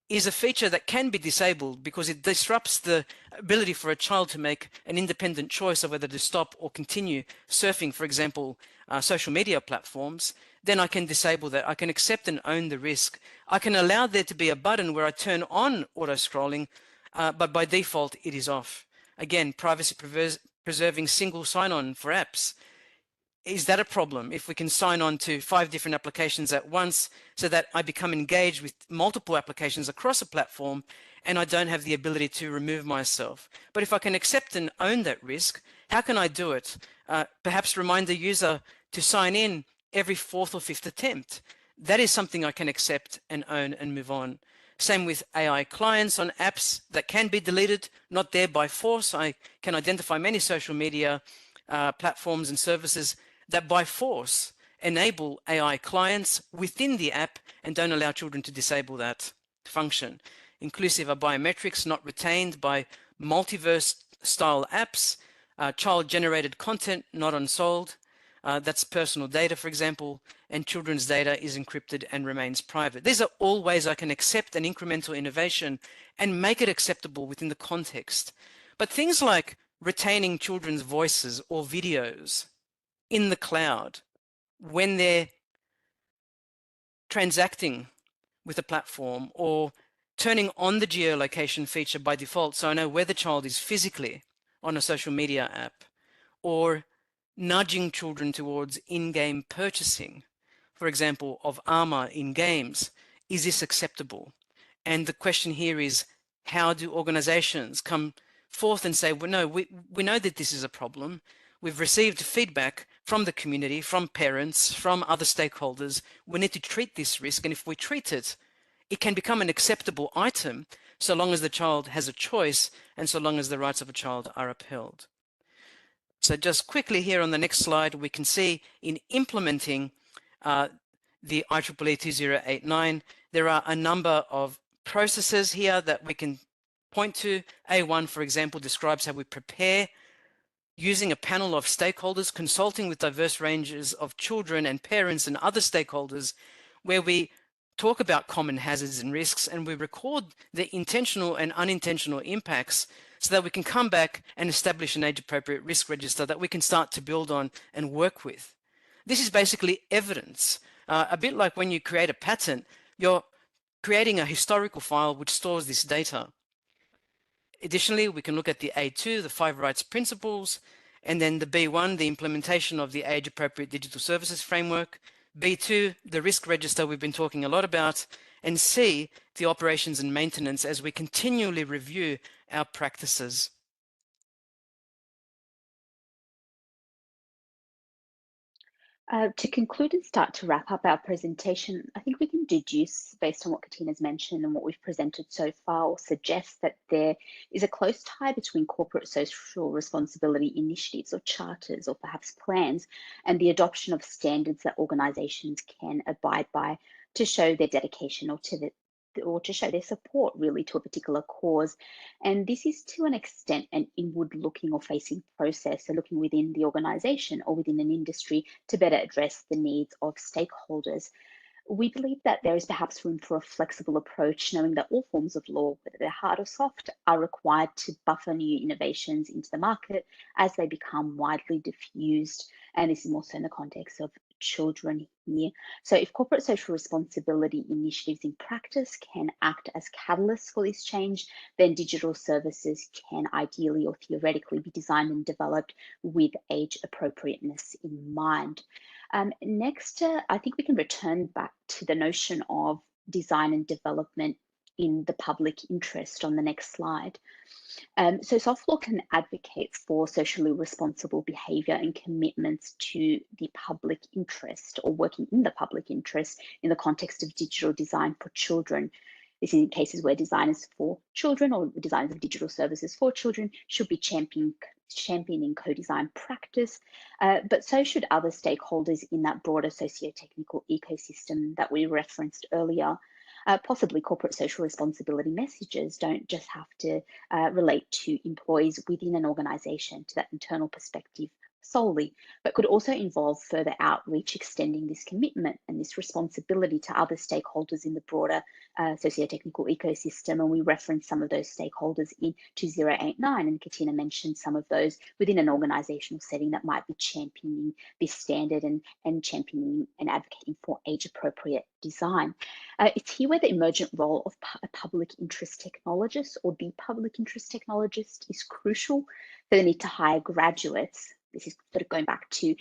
[SPEAKER 2] is a feature that can be disabled because it disrupts the ability for a child to make an independent choice of whether to stop or continue surfing, for example, social media platforms, then I can disable that. I can accept and own the risk. I can allow there to be a button where I turn on auto-scrolling, but by default it is off. Again, privacy preserving single sign-on for apps. Is that a problem if we can sign on to 5 different applications at once so that I become engaged with multiple applications across a platform and I don't have the ability to remove myself? But if I can accept and own that risk, how can I do it? Perhaps remind the user to sign in every 4th or 5th attempt. That is something I can accept and own and move on. Same with AI clients on apps that can be deleted, not there by force. I can identify many social media platforms and services that by force enable AI clients within the app and don't allow children to disable that function. Inclusive of biometrics not retained by multiverse style apps, child-generated content not unsold. That's personal data, for example, and children's data is encrypted and remains private. These are all ways I can accept an incremental innovation and make it acceptable within the context. But things like retaining children's voices or videos in the cloud when they're transacting with a platform, or turning on the geolocation feature by default so I know where the child is physically on a social media app, or nudging children towards in-game purchasing, for example, of armor in games. Is this acceptable? And the question here is, how do organizations come forth and say, well, no, we know that this is a problem. We've received feedback from the community, from parents, from other stakeholders. We need to treat this risk, and if we treat it, it can become an acceptable item so long as the child has a choice and so long as the rights of a child are upheld. So just quickly here on the next slide, we can see in implementing the IEEE 2089, there are a number of processes here that we can point to. A1, for example, describes how we prepare using a panel of stakeholders, consulting with diverse ranges of children and parents and other stakeholders, where we talk about common hazards and risks, and we record the intentional and unintentional impacts so that we can come back and establish an age-appropriate risk register that we can start to build on and work with. This is basically evidence. A bit like when you create a patent, you're creating a historical file which stores this data. Additionally, we can look at the A2, the 5 rights principles, and then the B1, the implementation of the age-appropriate digital services framework, B2, the risk register we've been talking a lot about, and C, the operations and maintenance as we continually review our practices.
[SPEAKER 4] To conclude and start to wrap up our presentation, I think we can deduce, based on what Katina's mentioned and what we've presented so far, or suggest that there is a close tie between corporate social responsibility initiatives or charters or perhaps plans and the adoption of standards that organisations can abide by to show their dedication or to show their support really to a particular cause. And this is to an extent an inward looking or facing process, so looking within the organisation or within an industry to better address the needs of stakeholders. We believe that there is perhaps room for a flexible approach, knowing that all forms of law, whether they're hard or soft, are required to buffer new innovations into the market as they become widely diffused. And this is more so in the context of children here. So if corporate social responsibility initiatives in practice can act as catalysts for this change, then digital services can ideally or theoretically be designed and developed with age appropriateness in mind. Next, I think we can return back to the notion of design and development in the public interest on the next slide. So soft law can advocate for socially responsible behaviour and commitments to the public interest or working in the public interest in the context of digital design for children. This is in cases where designers for children or designers of digital services for children should be championing co-design practice, but so should other stakeholders in that broader socio-technical ecosystem that we referenced earlier. Possibly corporate social responsibility messages don't just have to relate to employees within an organisation, to that internal perspective solely, but could also involve further outreach, extending this commitment and this responsibility to other stakeholders in the broader socio-technical ecosystem. And we referenced some of those stakeholders in 2089, and Katina mentioned some of those within an organisational setting that might be championing this standard and championing and advocating for age-appropriate design. It's here where the emergent role of a public interest technologist or the public interest technologist is crucial for the need to hire graduates. This is sort of going back to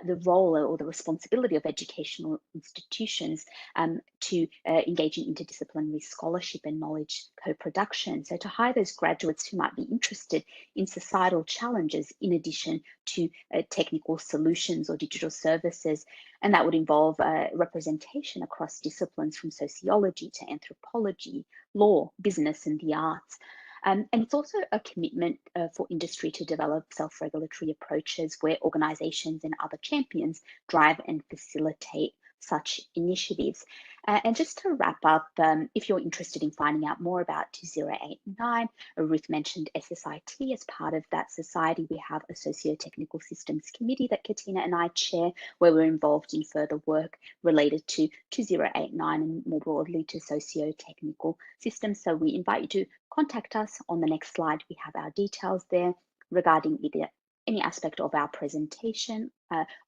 [SPEAKER 4] the role or the responsibility of educational institutions to engage in interdisciplinary scholarship and knowledge co-production. So to hire those graduates who might be interested in societal challenges in addition to technical solutions or digital services. And that would involve representation across disciplines from sociology to anthropology, law, business, and the arts. And it's also a commitment for industry to develop self-regulatory approaches where organisations and other champions drive and facilitate such initiatives. And just to wrap up, if you're interested in finding out more about 2089, Ruth mentioned SSIT. As part of that society, we have a socio-technical systems committee that Katina and I chair, where we're involved in further work related to 2089 and more broadly to socio-technical systems. So we invite you to contact us. On the next slide, we have our details there regarding either any aspect of our presentation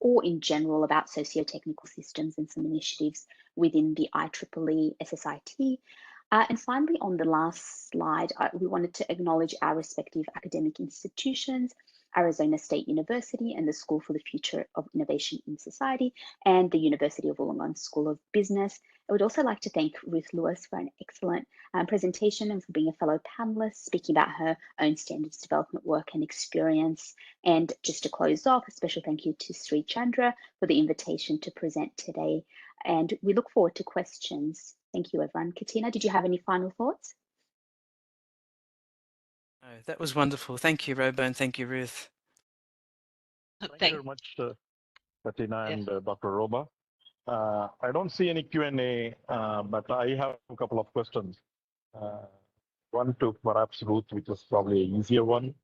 [SPEAKER 4] or in general about socio-technical systems and some initiatives within the IEEE SSIT. And finally, on the last slide, we wanted to acknowledge our respective academic institutions, Arizona State University and the School for the Future of Innovation in Society, and the University of Wollongong School of Business. I would also like to thank Ruth Lewis for an excellent presentation and for being a fellow panelist, speaking about her own standards development work and experience. And just to close off, a special thank you to Sri Chandra for the invitation to present today. And we look forward to questions. Thank you, everyone. Katina, did you have any final thoughts?
[SPEAKER 2] Oh, that was wonderful. Thank you, Roba, and thank you, Ruth.
[SPEAKER 1] Thank you very much, Katina and Dr. Roba. I don't see any Q&A, but I have a couple of questions. One to perhaps Ruth, which is probably an easier one.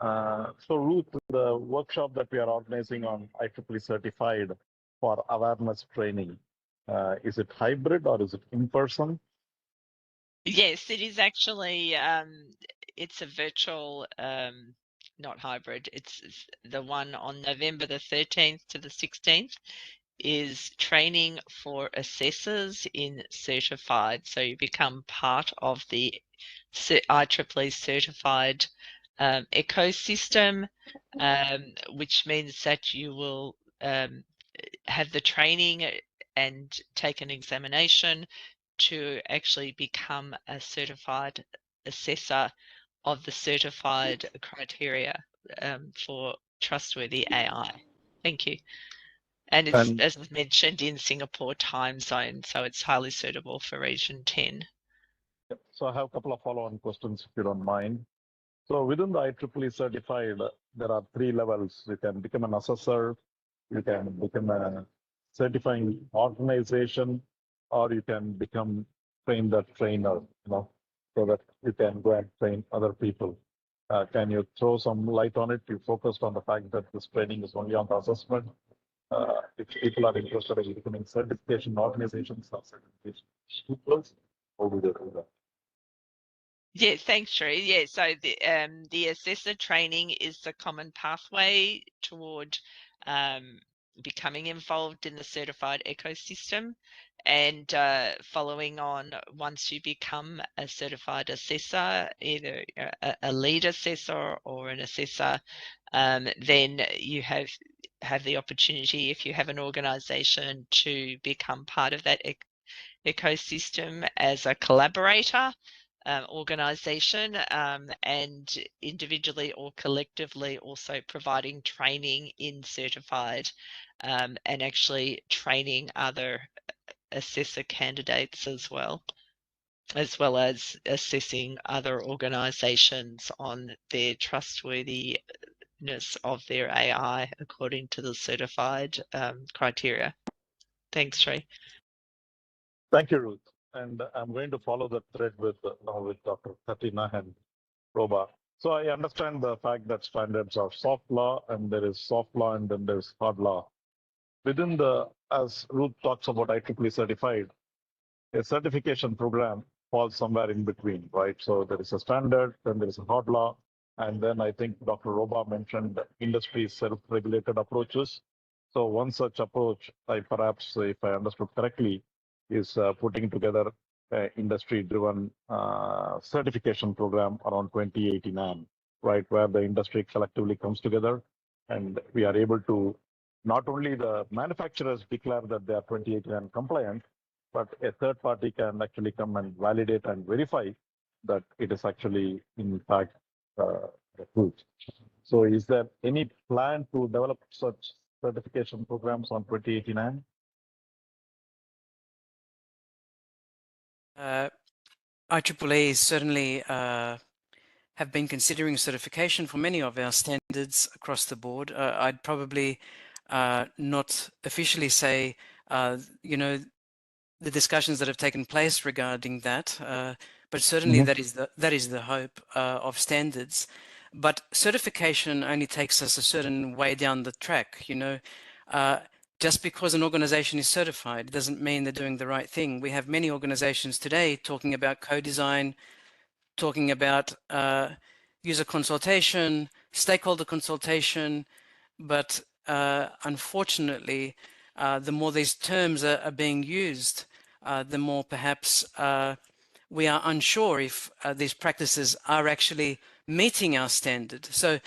[SPEAKER 1] So Ruth, the workshop that we are organizing on IEEE certified for awareness training, is it hybrid or is it in person?
[SPEAKER 3] Yes, it is actually, it's a virtual, not hybrid. It's the one on November the 13th to the 16th is training for assessors in certified. So you become part of the IEEE certified ecosystem, which means that you will have the training and take an examination to actually become a certified assessor of the certified criteria for trustworthy AI. Thank you. And it's, as I've mentioned, in Singapore time zone, so it's highly suitable for Region 10.
[SPEAKER 1] So I have a couple of follow-on questions, if you don't mind. So within the IEEE certified, there are 3 levels. You can become an assessor, you can become a certifying organization, or you can become train the trainer, so that you can go and train other people. Can you throw some light on it? You focused on the fact that this training is only on the assessment. If people are interested in becoming certification organizations or certification people, how do they do that?
[SPEAKER 3] Yeah, thanks, Sri. Yeah, so the assessor training is the common pathway toward becoming involved in the certified ecosystem, and following on, once you become a certified assessor, either a lead assessor or an assessor, then you have the opportunity, if you have an organization, to become part of that ecosystem as a collaborator organization, and individually or collectively also providing training in certified, and actually training other assessor candidates as well as assessing other organizations on their trustworthiness of their AI according to the certified criteria. Thanks, Sri.
[SPEAKER 1] Thank you, Ruth. And I'm going to follow the thread with Dr. Katina and Roba. So I understand the fact that standards are soft law, and there is soft law, and then there's hard law. Within as Ruth talks about IEEE certified, a certification program falls somewhere in between, right? So there is a standard, then there is a hard law, and then I think Dr. Roba mentioned industry self-regulated approaches. So one such approach, perhaps, if I understood correctly, is putting together an industry-driven certification program around 2089, right, where the industry collectively comes together, and we are able to, not only the manufacturers declare that they are 2089 compliant, but a third party can actually come and validate and verify that it is actually, in fact, approved. So is there any plan to develop such certification programs on 2089?
[SPEAKER 2] IEEE is certainly have been considering certification for many of our standards across the board. I'd probably not officially say, the discussions that have taken place regarding that, but certainly that is the hope of standards. But certification only takes us a certain way down the track. Just because an organization is certified doesn't mean they're doing the right thing. We have many organizations today talking about co-design, talking about user consultation, stakeholder consultation, but unfortunately, the more these terms are being used, the more perhaps we are unsure if these practices are actually meeting our standard. So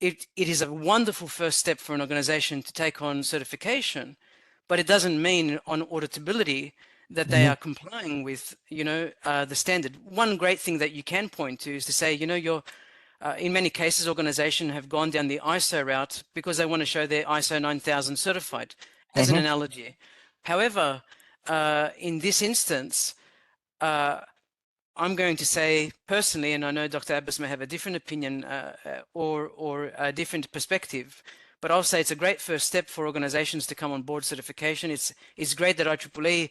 [SPEAKER 2] it is a wonderful first step for an organization to take on certification, but it doesn't mean on auditability that they are complying with, the standard. One great thing that you can point to is to say, in many cases, organizations have gone down the ISO route because they want to show they're ISO 9000 certified, as an analogy. However, in this instance, I'm going to say personally, and I know Dr. Abbas may have a different opinion or a different perspective, but I'll say it's a great first step for organizations to come on board certification. It's great that IEEE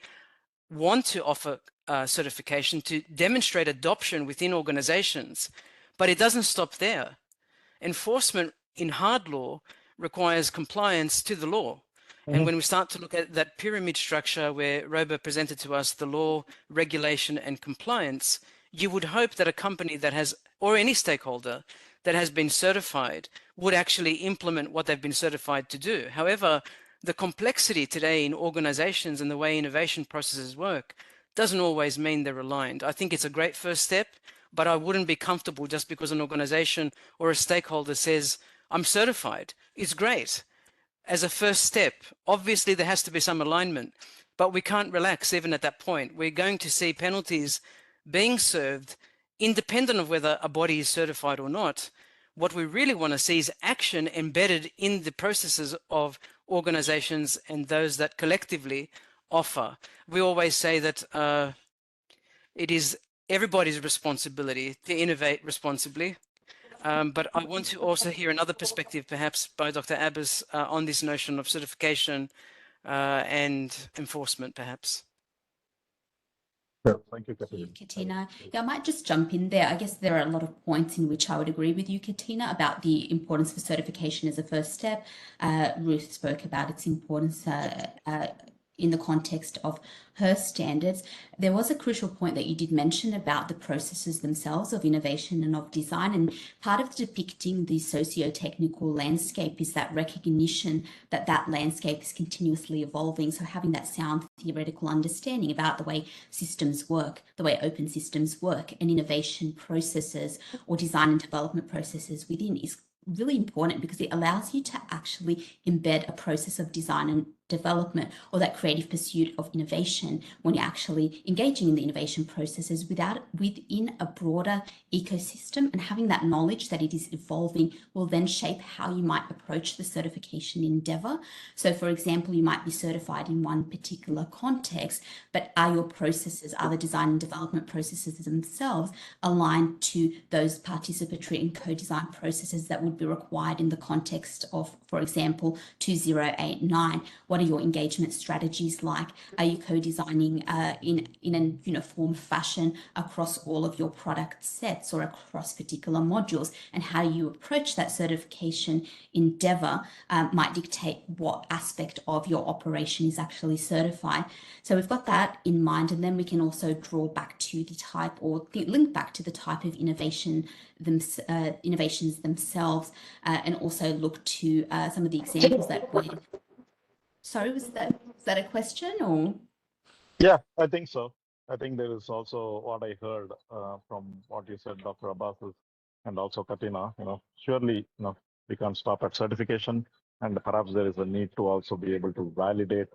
[SPEAKER 2] want to offer certification to demonstrate adoption within organizations, but it doesn't stop there. Enforcement in hard law requires compliance to the law. And when we start to look at that pyramid structure where Roba presented to us the law, regulation, and compliance, you would hope that a company that has, or any stakeholder that has been certified, would actually implement what they've been certified to do. However, the complexity today in organizations and the way innovation processes work doesn't always mean they're aligned. I think it's a great first step, but I wouldn't be comfortable just because an organization or a stakeholder says, I'm certified. It's great. As a first step, obviously there has to be some alignment, but we can't relax even at that point. We're going to see penalties being served independent of whether a body is certified or not what we really want to see is action embedded in the processes of organizations and those that collectively offer. We always say that it is everybody's responsibility to innovate responsibly. But I want to also hear another perspective, perhaps by Dr. Abbas, on this notion of certification and enforcement, perhaps.
[SPEAKER 1] Thank you, Katina.
[SPEAKER 5] Katina. Yeah, I might just jump in there. I guess there are a lot of points in which I would agree with you, Katina, about the importance for certification as a first step. Ruth spoke about its importance in the context of her standards. There was a crucial point that you did mention about the processes themselves of innovation and of design. And part of depicting the socio-technical landscape is that recognition that that landscape is continuously evolving. So having that sound theoretical understanding about the way systems work, the way open systems work, and innovation processes or design and development processes within is really important, because it allows you to actually embed a process of design and development, or that creative pursuit of innovation, when you're actually engaging in the innovation processes within a broader ecosystem, and having that knowledge that it is evolving will then shape how you might approach the certification endeavor. So for example, you might be certified in one particular context, but are your processes, are the design and development processes themselves aligned to those participatory and co-design processes that would be required in the context of, for example, 2089? What are your engagement strategies like? Are you co-designing in a uniform fashion across all of your product sets or across particular modules? And how you approach that certification endeavor might dictate what aspect of your operation is actually certified. So we've got that in mind, and then we can also draw back to the type, or link back to the type of innovations themselves, and also look to some of the examples that we... Sorry, was that a question, or?
[SPEAKER 1] Yeah, I think so. I think there is also what I heard from what you said, Dr. Abbas, and also Katina. Surely, we can't stop at certification, and perhaps there is a need to also be able to validate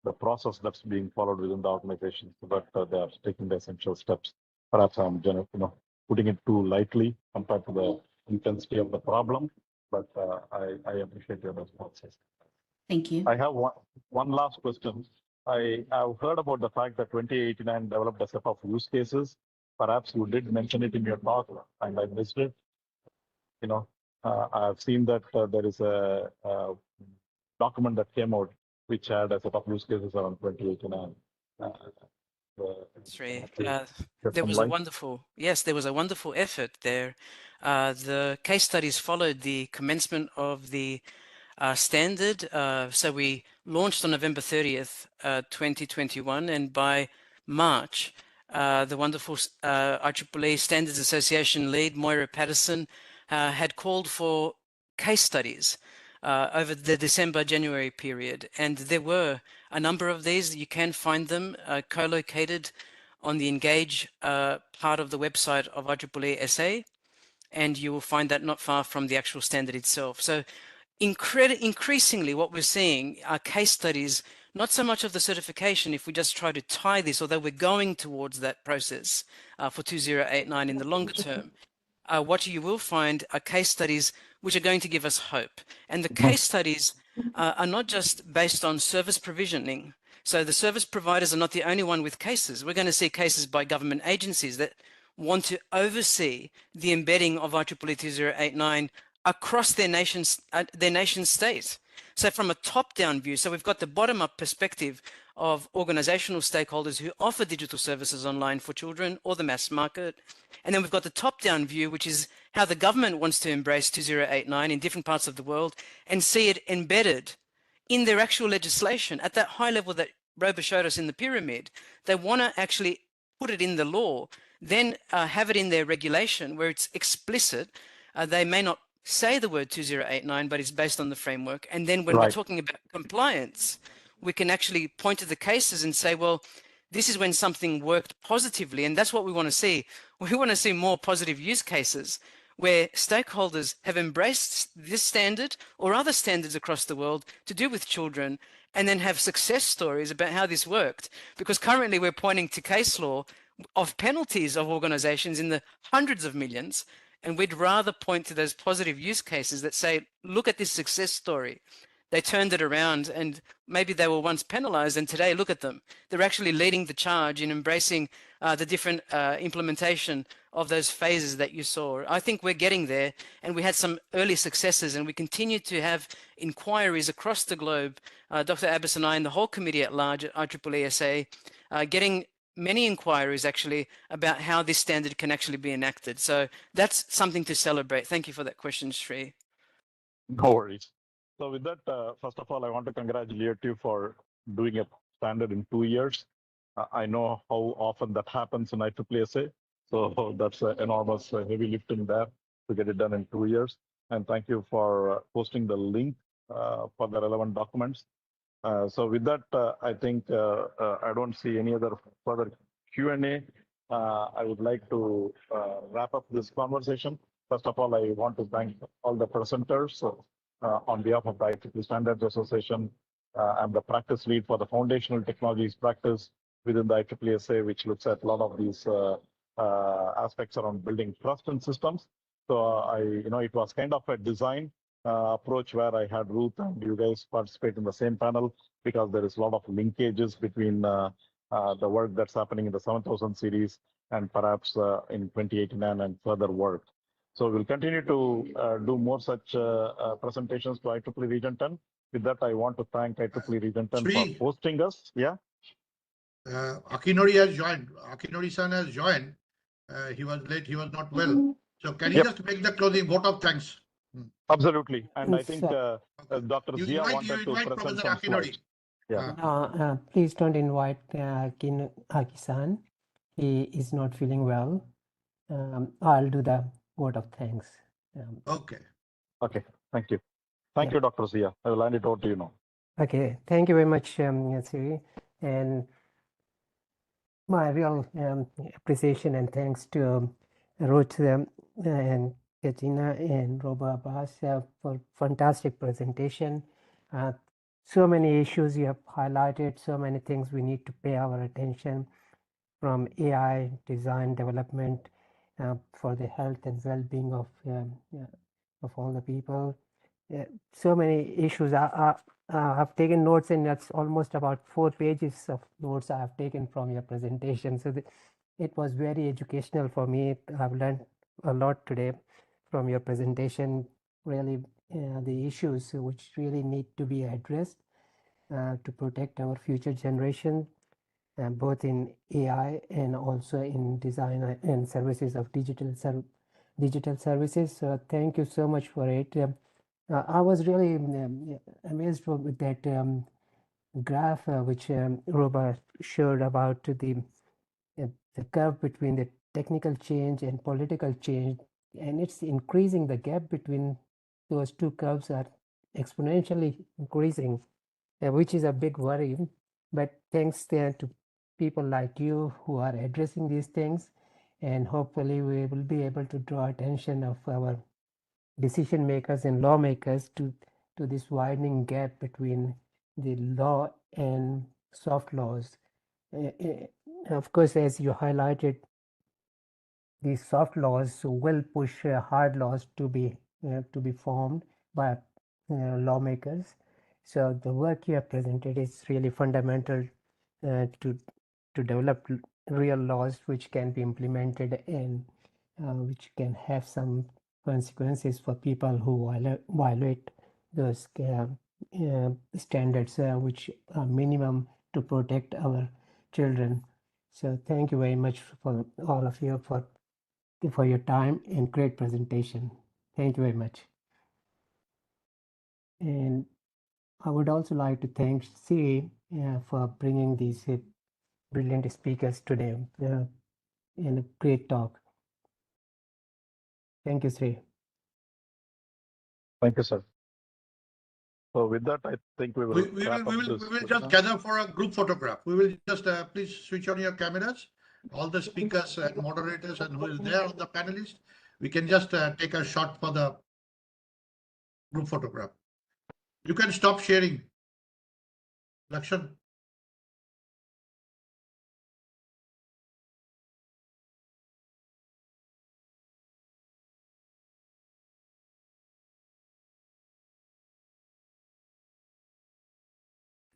[SPEAKER 1] the process that's being followed within the organization, so that they are taking the essential steps. Perhaps I'm putting it too lightly compared to the intensity of the problem, but I appreciate your responses.
[SPEAKER 5] Thank you.
[SPEAKER 1] I have one last question. I have heard about the fact that 2089 developed a set of use cases. Perhaps you did mention it in your talk and I missed it. I've seen that there is a document that came out which had a set of use cases around 2089.
[SPEAKER 2] There was a wonderful effort there. The case studies followed the commencement of the standard. So we launched on November 30th, 2021, and by March, the wonderful IEEE Standards Association lead, Moira Patterson, had called for case studies over the December-January period. And there were a number of these. You can find them co-located on the Engage part of the website of IEEE SA, and you will find that not far from the actual standard itself. So increasingly what we're seeing are case studies, not so much of the certification, if we just try to tie this, although we're going towards that process for 2089 in the longer term. What you will find are case studies which are going to give us hope. And the case studies are not just based on service provisioning. So the service providers are not the only one with cases. We're going to see cases by government agencies that want to oversee the embedding of IEEE 2089 across their nation state. So from a top-down view, so we've got the bottom-up perspective of organizational stakeholders who offer digital services online for children or the mass market. And then we've got the top-down view, which is how the government wants to embrace 2089 in different parts of the world and see it embedded in their actual legislation at that high level that Roba showed us in the pyramid. They want to actually put it in the law, then have it in their regulation where it's explicit. They may not say the word 2089, but it's based on the framework. And then when we're talking about compliance, we can actually point to the cases and say, well, this is when something worked positively. And that's what we want to see. We want to see more positive use cases where stakeholders have embraced this standard or other standards across the world to do with children, and then have success stories about how this worked. Because currently we're pointing to case law of penalties of organizations in the hundreds of millions. And we'd rather point to those positive use cases that say, look at this success story. They turned it around, and maybe they were once penalized, and today look at them. They're actually leading the charge in embracing the different implementation of those phases that you saw. I think we're getting there, and we had some early successes, and we continue to have inquiries across the globe. Dr. Abbas and I and the whole committee at large at IEEE SA getting many inquiries actually about how this standard can actually be enacted. So that's something to celebrate. Thank you for that question, Sri.
[SPEAKER 1] No worries. So with that, first of all, I want to congratulate you for doing a standard in 2 years. I know how often that happens in IEEE. So that's an enormous heavy lifting there to get it done in 2 years. And thank you for posting the link for the relevant documents. So with that, I think I don't see any other further Q&A. I would like to wrap up this conversation. First of all, I want to thank all the presenters. On behalf of the IEEE Standards Association, I'm the practice lead for the foundational technologies practice within the IEEE, which looks at a lot of these aspects around building trust in systems. So it was kind of a design approach where I had Ruth and you guys participate in the same panel because there is a lot of linkages between the work that's happening in the 7000 series and perhaps in 2089 and further work. So we'll continue to do more such presentations to IEEE Region 10. With that, I want to thank IEEE Region 10 for hosting us. Yeah.
[SPEAKER 6] Akinori has joined. Akinori-san has joined. He was late. He was not well. So can you just make the closing vote of thanks?
[SPEAKER 1] Absolutely. And I think Dr. Zia wanted to present
[SPEAKER 6] Professor
[SPEAKER 1] some
[SPEAKER 6] Akinori.
[SPEAKER 1] slides. Yeah.
[SPEAKER 7] Please don't invite Aki-san. He is not feeling well. I'll do the vote of thanks.
[SPEAKER 6] Okay.
[SPEAKER 1] Okay. Thank you. Thank you, Dr. Zia. I will hand it over to you now.
[SPEAKER 7] Okay. Thank you very much, Siri. And my real appreciation and thanks to Ruth and Katina and Roba Abbas for fantastic presentation. So many issues you have highlighted, so many things we need to pay our attention, from AI design development for the health and well-being of all the people. So many issues. I have taken notes, and that's almost about 4 pages of notes I have taken from your presentation. So it was very educational for me. I've learned a lot today from your presentation. Really, the issues which really need to be addressed to protect our future generation, both in AI and also in design and services of digital services. So thank you so much for it. I was really amazed with that graph which Roba showed about the curve between the technical change and political change, and it's increasing. The gap between those two curves are exponentially increasing, which is a big worry. But thanks to people like you who are addressing these things, and hopefully we will be able to draw attention of our decision makers and lawmakers to this widening gap between the law and soft laws. Of course, as you highlighted, these soft laws will push hard laws to be formed by lawmakers. So the work you have presented is really fundamental to develop real laws which can be implemented and which can have some consequences for people who violate those standards which are minimum to protect our children. So thank you very much for all of you for your time and great presentation. Thank you very much. And I would also like to thank Siri for bringing these brilliant speakers today in a great talk. Thank you, Sri.
[SPEAKER 1] Thank you, sir. So with that, I think we will
[SPEAKER 6] just gather for a group photograph. We will just please switch on your cameras. All the speakers and moderators and who is there on the panelists, we can just take a shot for the group photograph. You can stop sharing. Lakshan.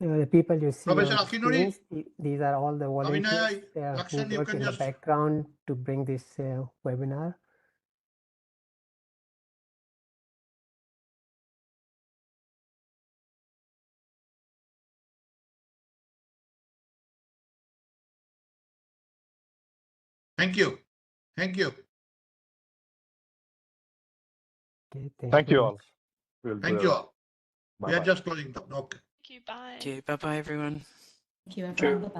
[SPEAKER 7] The people you see on
[SPEAKER 6] Professor
[SPEAKER 7] the
[SPEAKER 6] Akinori,
[SPEAKER 7] screens, these are all the volunteers who
[SPEAKER 6] Lakshan, you
[SPEAKER 7] work
[SPEAKER 6] can
[SPEAKER 7] in the
[SPEAKER 6] just
[SPEAKER 7] background to bring this webinar.
[SPEAKER 6] thank you. Thank you.
[SPEAKER 7] Okay,
[SPEAKER 1] Thank
[SPEAKER 7] very
[SPEAKER 1] you all.
[SPEAKER 7] much.
[SPEAKER 1] We'll
[SPEAKER 6] Thank you all. We are
[SPEAKER 1] Bye-bye.
[SPEAKER 6] just closing down. Okay.
[SPEAKER 3] Thank you. Bye.
[SPEAKER 2] Thank you. Bye bye, everyone.
[SPEAKER 5] Thank you, everyone. Bye-bye.